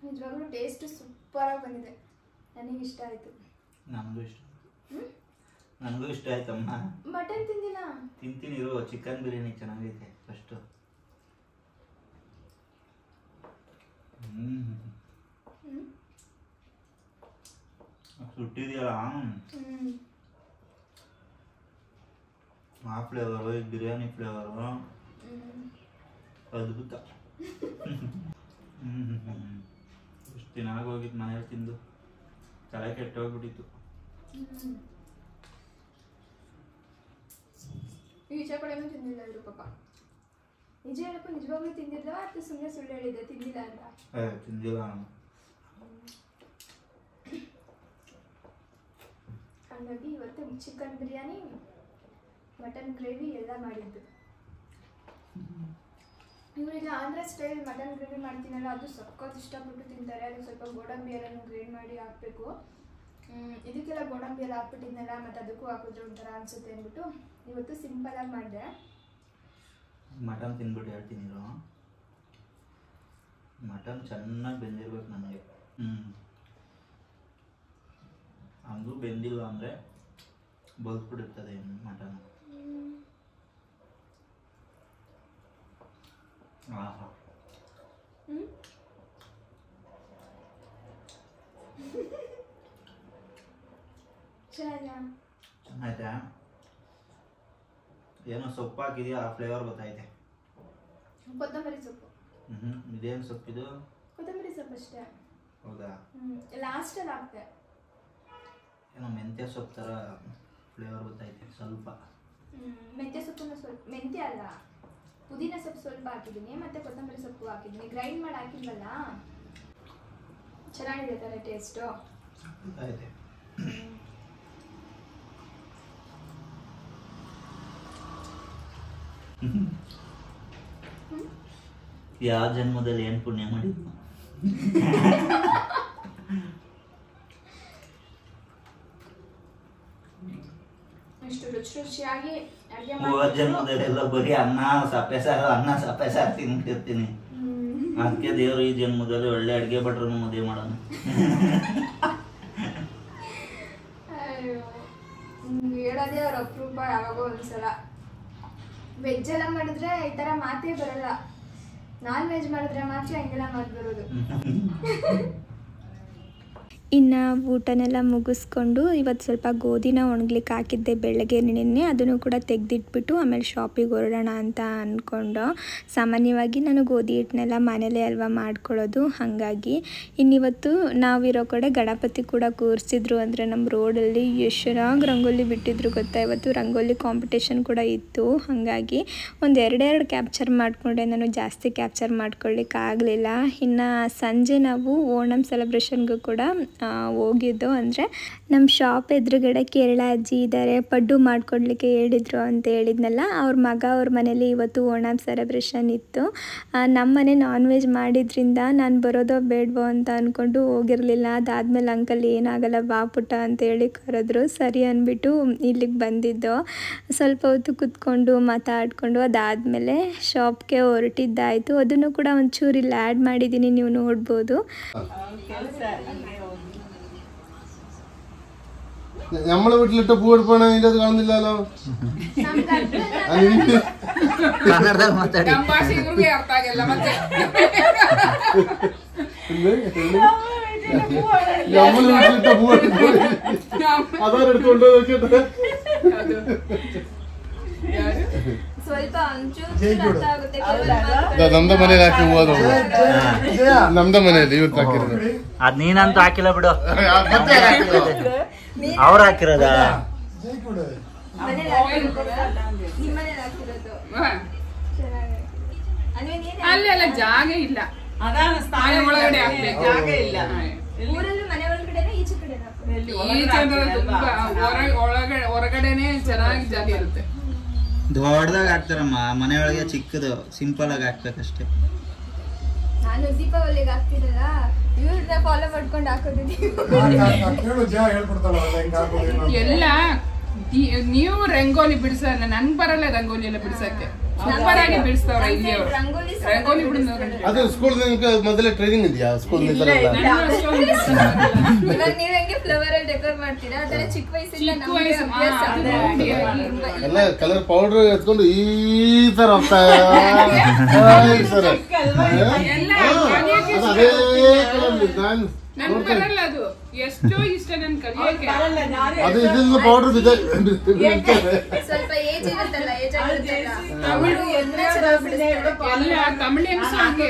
ನಿಜವಾಗ್ಲೂ ಟೇಸ್ಟ್ ಸೂಪರಾಗಿ ಬಂದಿದೆ, ನನಗೆ ಇಷ್ಟ ಆಯಿತು. ನನಗೂ ಇಷ್ಟ ಆಯ್ತಮ್ಮ. ಮಟನ್ ತಿಂದಿಲ್ಲ? ತಿಂತೀನಿ ಇರೋ. ಚಿಕನ್ ಬಿರಿಯಾನಿ ಚೆನ್ನಾಗೈತೆ ಫಸ್ಟು. ಸುಟ್ಟಿದೆಯಲ್ಲ ಆ ಫ್ಲೇವರು, ಈ ಬಿರಿಯಾನಿ ಫ್ಲೇವರು ಅದ್ಭುತ. ಎಷ್ಟು ದಿನ ಆಗೋಗಿತ್ತು ಮನೇಲಿ ತಿಂದು, ತಲೆ ಕೆಟ್ಟೋಗ್ಬಿಟ್ಟಿತ್ತು. ಈಚೆ ಕಡೆನೂ ತಿಂದಿಲ್ಲ ಇದ್ರು ಪಾಪ. ನಿಜ ಹೇಳಪ್ಪ, ನಿಜವಾಗ್ಲೂ ತಿಂದಿಲ್ಲ ಅಥವಾ ಸುಮ್ಮನೆ ಸುಳ್ಳು ಹೇಳಿದ್ದೆ ತಿಂದಿಲ್ಲ ಅಂತ? ತಿಂದಿಲ್ಲ ನಾನು. ಹಾಗಾಗಿ ಇವತ್ತು ಚಿಕನ್ ಬಿರಿಯಾನಿ, ಮಟನ್ ಗ್ರೇವಿ ಎಲ್ಲ ಮಾಡಿದ್ದು. ಇವರಿಗೆ ಆಂಧ್ರ ಸ್ಟೈಲ್ ಮಟನ್ ಗ್ರೇವಿ ಮಾಡ್ತೀನಲ್ಲ, ಅದು ಸಖತ್ ಇಷ್ಟಪಟ್ಟು ತಿಂತಾರೆ. ಅದು ಸ್ವಲ್ಪ ಗೋಡಂಬಿ ಎಲ್ಲನೂ ಗ್ರೇಡ್ ಮಾಡಿ ಹಾಕಬೇಕು. ಇದಕ್ಕೆಲ್ಲ ಗೋಡಂಬಿ ಎಲ್ಲ ಹಾಕ್ಬಿಟ್ಟಿದ್ನಲ್ಲ, ಮತ್ತು ಅದಕ್ಕೂ ಹಾಕಿದ್ರೆ ಒಂಥರ ಅನಿಸುತ್ತೆ ಅಂದ್ಬಿಟ್ಟು ಇವತ್ತು ಸಿಂಪಲಾಗಿ ಮಾಡಿದೆ. ಮಟನ್ ತಿಂದ್ಬಿಟ್ಟು ಹೇಳ್ತೀನಿ ಇರೋ. ಮಟನ್ ಚೆನ್ನಾಗಿ ಬೆಂದಿರ್ಬೇಕು ನನಗೆ. ಅದು ಬೆಂದಿಲ್ಲ ಅಂದರೆ ಬಲ್ಸ್ಬಿಟ್ಟಿರ್ತದೆ ಮಟನ್. ಆಹಾ, ಚೆನ್ನಾಯ್ತಾ? ಏನೋ ಸೊಪ್ಪು ಹಾಕಿದೆಯಾ, ಆ ಫ್ಲೇವರ್ ಗೊತ್ತೈತೆ. ಕೊತ್ತಂಬರಿ ಸೊಪ್ಪು. ಇದೇನು ಸೊಪ್ಪಿದು? ಕೊತ್ತಂಬರಿ ಸೊಪ್ಪು ಅಷ್ಟೇ. ಹೌದಾ? ಲಾಸ್ಟಲ್ಲಿ ಹಾಕ್ತೆ. ಏನೋ ಮೆಂತ್ಯ ಸೊಪ್ಪು ಥರ ಫ್ಲೇವರ್ ಗೊತ್ತೈತೆ ಸ್ವಲ್ಪ. ಮೆಂತ್ಯ ಸೊಪ್ಪನ್ನು ಸ್ವಲ್ಪ, ಮೆಂತ್ಯ ಅಲ್ಲ, ಪುದೀನ ಸೊಪ್ಪು ಸ್ವಲ್ಪ ಹಾಕಿದ್ದೀನಿ, ಮತ್ತೆ ಕೊತ್ತಂಬರಿ ಸೊಪ್ಪು ಹಾಕಿದ್ದೀನಿ. ಗ್ರೈಂಡ್ ಮಾಡಿ ಹಾಕಿಲ್ವಲ್ಲ, ಚೆನ್ನಾಗಿದೆ ಥರ ಟೇಸ್ಟು. ಗೊತ್ತೈತೆ. ಯಾವ ಜನ್ಮದಲ್ಲಿ ಏನು ಪುಣ್ಯ ಮಾಡಿದ್ನು? ಇಷ್ಟು ರುಚಿ ರುಚಿಯಾಗಿ ಅಡುಗೆ ಮೂವತ್ತು ಜನ್ಮದಲ್ಲೆಲ್ಲ ಬರೀ ಅನ್ನ ಸಪ್ಪೆ ಸಾರು ತಿಂತಿರ್ತೀನಿ. ಅದಕ್ಕೆ ದೇವರು ಈ ಜನ್ಮದಲ್ಲಿ ಒಳ್ಳೆ ಅಡುಗೆ ಭಟ್ರನ್ನು ಮದುವೆ ಮಾಡೋಣ. ಹೇಳೋದೇ ಅವ್ರ ಅಪರೂಪ, ಯಾವಾಗೋ ಒಂದ್ಸಲ. ವೆಜ್ ಎಲ್ಲ ಮಾಡಿದ್ರೆ ಈ ಥರ ಮಾತೇ ಬರಲ್ಲ, ನಾನ್ ವೆಜ್ ಮಾಡಿದ್ರೆ ಮಾತ್ರ ಹಂಗೆಲ್ಲ ಮಾತು ಬರೋದು. ಇನ್ನು ಊಟನೆಲ್ಲ ಮುಗಿಸ್ಕೊಂಡು ಇವತ್ತು ಸ್ವಲ್ಪ ಗೋಧಿನ ಒಣಗ್ಲಿಕ್ಕೆ ಹಾಕಿದ್ದೆ ಬೆಳಗ್ಗೆ ನೆನ್ನೆ. ಅದನ್ನು ಕೂಡ ತೆಗೆದಿಟ್ಬಿಟ್ಟು ಆಮೇಲೆ ಶಾಪಿಗೆ ಹೊರಡೋಣ ಅಂತ ಅಂದ್ಕೊಂಡು. ಸಾಮಾನ್ಯವಾಗಿ ನಾನು ಗೋಧಿ ಹಿಟ್ಟನ್ನೆಲ್ಲ ಮನೇಲೇ ಅಲ್ವಾ ಮಾಡ್ಕೊಳ್ಳೋದು, ಹಾಗಾಗಿ ಇನ್ನಿವತ್ತು ನಾವಿರೋ ಕಡೆ ಗಣಪತಿ ಕೂಡ ಕೂರಿಸಿದ್ರು. ಅಂದರೆ ನಮ್ಮ ರೋಡಲ್ಲಿ ಎಷ್ಟು ಚೆನ್ನಾಗಿ ರಂಗೋಲಿ ಬಿಟ್ಟಿದ್ರು ಗೊತ್ತಾ. ಇವತ್ತು ರಂಗೋಲಿ ಕಾಂಪಿಟೇಷನ್ ಕೂಡ ಇತ್ತು, ಹಾಗಾಗಿ ಒಂದೆರಡೆರಡು ಕ್ಯಾಪ್ಚರ್ ಮಾಡಿಕೊಂಡೆ. ನಾನು ಜಾಸ್ತಿ ಕ್ಯಾಪ್ಚರ್ ಮಾಡ್ಕೊಳ್ಳಿಕ್ಕಾಗಲಿಲ್ಲ. ಇನ್ನು ಸಂಜೆ ನಾವು ಓಣಂ ಸೆಲೆಬ್ರೇಷನ್ಗೂ ಕೂಡ ಹೋಗಿದ್ದು. ಅಂದರೆ ನಮ್ಮ ಶಾಪ್ ಎದುರುಗಡೆ ಕೇರಳ ಅಜ್ಜಿ ಇದ್ದಾರೆ, ಪಡ್ಡು ಮಾಡಿಕೊಡ್ಲಿಕ್ಕೆ ಹೇಳಿದರು ಅಂತ ಹೇಳಿದ್ನಲ್ಲ, ಅವ್ರ ಮಗ ಅವ್ರ ಮನೇಲಿ ಇವತ್ತು ಓಣಂ ಸೆಲೆಬ್ರೇಷನ್ ಇತ್ತು. ನಮ್ಮ ಮನೆ ನಾನ್ ವೆಜ್ ಮಾಡಿದ್ರಿಂದ ನಾನು ಬರೋದೋ ಬೇಡವೋ ಅಂತ ಅಂದ್ಕೊಂಡು ಹೋಗಿರಲಿಲ್ಲ. ಅದಾದಮೇಲೆ ಅಂಕಲ್ ಏನಾಗಲ್ಲ ಬಾ ಪುಟ್ಟ ಅಂತೇಳಿ ಕರೆದ್ರು. ಸರಿ ಅಂದ್ಬಿಟ್ಟು ಇಲ್ಲಿಗೆ ಬಂದಿದ್ದು. ಸ್ವಲ್ಪ ಹೊತ್ತು ಕೂತ್ಕೊಂಡು ಮಾತಾಡಿಕೊಂಡು ಅದಾದಮೇಲೆ ಶಾಪ್ಗೆ ಹೊರಟಿದ್ದಾಯಿತು. ಅದನ್ನು ಕೂಡ ಒಂಚೂರು ಇಲ್ಲಿ ಆ್ಯಡ್ ಮಾಡಿದ್ದೀನಿ, ನೀವು ನೋಡ್ಬೋದು. നമ്മളെ വീട്ടിലിട്ട പൂ എടുപ്പാണ് അതിൻ്റെ അത് കാണുന്നില്ലല്ലോ. ಕನ್ನಡದಲ್ಲಿ ಮಾತಾಡಿ. നമ്മളെ വീട്ടിലിട്ട പൂ അതാണ് എടുത്തോണ്ട് നോക്കിയിട്ട് ನಮ್ದ ಮನೇಲಿ ಹಾಕಿ ಹೂವು ನಮ್ದ ಮನೆಯಲ್ಲಿ ಇವ್ರು ಹಾಕಿರೋದು. ಅದ್ ನೀನಂತೂ ಹಾಕಿಲ್ಲ ಬಿಡು, ಅವ್ರು ಹಾಕಿರೋದ. ಅಲ್ಲೆಲ್ಲ ಜಾಗ ಇಲ್ಲ, ಒಳಗಡೆ ಜಾಗ ಇಲ್ಲ. ಹೊರಗಡೆನೆ ಚೆನ್ನಾಗಿ ಜಾಗ ಇರುತ್ತೆ. ದೊಡ್ಡದಾಗ ಹಾಕ್ತಾರಮ್ಮ, ಮನೆ ಒಳಗೆ ಚಿಕ್ಕದು ಸಿಂಪಲ್ ಆಗಿ ಹಾಕ್ಬೇಕಷ್ಟೇ. ನಾನು ದೀಪಾವಳಿಗೆ ಹಾಕ್ತಿರಲ್ಲ ಇವ್ರನ್ನ ಫಾಲೋ ಮಾಡ್ಕೊಂಡು ಹಾಕೋದಿದ್ದೀವಿ. ಎಲ್ಲ ನೀವು ರಂಗೋಲಿ ಬಿಡಿಸಲ್ಲ, ನಂಗೆ ಬರಲ್ಲ ರಂಗೋಲಿ ಎಲ್ಲ ಬಿಡ್ಸಕ್ಕೆ. ಸೂಪರ್ ಆಗಿ ಬಿಡಿಸ್ತಾವ್ರೆ ಇಲ್ಲಿ ಅವರು ರಂಗೋಲಿ ಬಿಡಿಸೋರು. ಅದು ಸ್ಕೂಲ್ ಮೊದಲೇ ಟ್ರೈನಿಂಗ್ ಇದೆಯಾ ಸ್ಕೂಲ್? ಇವಾಗ ನೀವ್ ಹೆಂಗೆ ಫ್ಲವರ್ ಅಲ್ಲಿ ಡೆಕೋರ್ ಮಾಡ್ತೀರಾ ಅದರ ಚಿಕ್ಕ ವಯಸ್ಸಿಂದ ಎಲ್ಲ ಕಲರ್ ಪೌಡರ್ ಎತ್ಕೊಂಡು ಈ ತರ ಹೋಗ್ತಾ ಅದೇ ನನ್ಗೆ ಬರಲ್ಲ ಅದು. ಎಷ್ಟೋ ಇಷ್ಟ ನನ್ ಕಲಿಯಕ್ಕೆ. ಅದು ಇದರಿಂದ ಪೌಡರ್ ಬಿದ್ದ ಸ್ವಲ್ಪ ಏಜ್ ಇರುತ್ತಲ್ಲ, ಏಜ್ ತಮಿಳು ಎಲ್ಲ ತಮಿಳಿನ ಸಾಂಗ್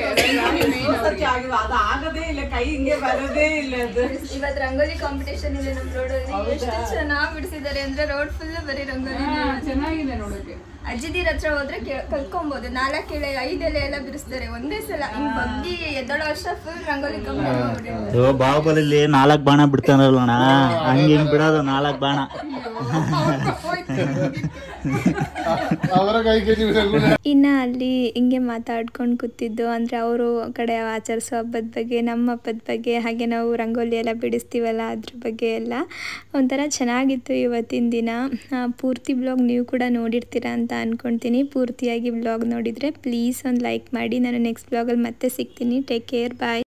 ಇವತ್ತು ರಂಗೋಲಿ ಕಾಂಪಿಟೇಷನ್ ಇದೆ ನಮ್ ರೋಡಲ್ಲಿ. ಎಷ್ಟು ಚೆನ್ನಾಗಿ ಬಿಡಿಸಿದ್ದಾರೆ ಅಂದ್ರೆ ರೋಡ್ ಫುಲ್ ಬರೀ ರಂಗೋಲಿ. ಚೆನ್ನಾಗಿದೆ ನೋಡೋಕೆ. ಅಜ್ಜಿದೀರ್ ಹತ್ರ ಹೋದ್ರೆ ಕಲ್ಕೊಬಹುದು. 4 ಎಲೆ 5 ಎಲೆ ಎಲ್ಲ ಬಿಡಿಸ್ತಾರೆ ಒಂದೇ ಸಲ. ಹಿಂಗ್ ಬಗ್ಗಿ ಎದ್ದೋಳೋ ವರ್ಷ ಫುಲ್ ರಂಗೋಲಿ ಕಾಂಪಿಟೇಷನ್. ಬಾಹುಬಲಿ 4 ಬಾಣ ಬಿಡ್ತಾರಲ್ಲಣ್ಣ, ಹಂಗ ಹಿಂಗ್ ಬಿಡೋದು 4 ಬಾಣ. ಇನ್ನ ಅಲ್ಲಿ ಹಿಂಗೆ ಮಾತಾಡ್ಕೊಂಡು ಕೂತಿದ್ದು ಅಂದ್ರೆ ಅವರು ಕಡೆ ಆಚರಿಸೋ ಹಬ್ಬದ ಬಗ್ಗೆ, ನಮ್ಮ ಹಬ್ಬದ ಬಗ್ಗೆ, ಹಾಗೆ ನಾವು ರಂಗೋಲಿ ಎಲ್ಲ ಬಿಡಿಸ್ತೀವಲ್ಲ ಅದ್ರ ಬಗ್ಗೆ ಎಲ್ಲ ಒಂಥರ ಚೆನ್ನಾಗಿತ್ತು ಇವತ್ತಿನ ದಿನ. ಪೂರ್ತಿ ಬ್ಲಾಗ್ ನೀವು ಕೂಡ ನೋಡಿರ್ತೀರಾ ಅಂತ ಅನ್ಕೊಳ್ತೀನಿ. ಪೂರ್ತಿಯಾಗಿ ಬ್ಲಾಗ್ ನೋಡಿದರೆ ಪ್ಲೀಸ್ ಒಂದು ಲೈಕ್ ಮಾಡಿ. ನಾನು ನೆಕ್ಸ್ಟ್ ಬ್ಲಾಗಲ್ಲಿ ಮತ್ತೆ ಸಿಗ್ತೀನಿ. ಟೇಕ್ ಕೇರ್, ಬಾಯ್.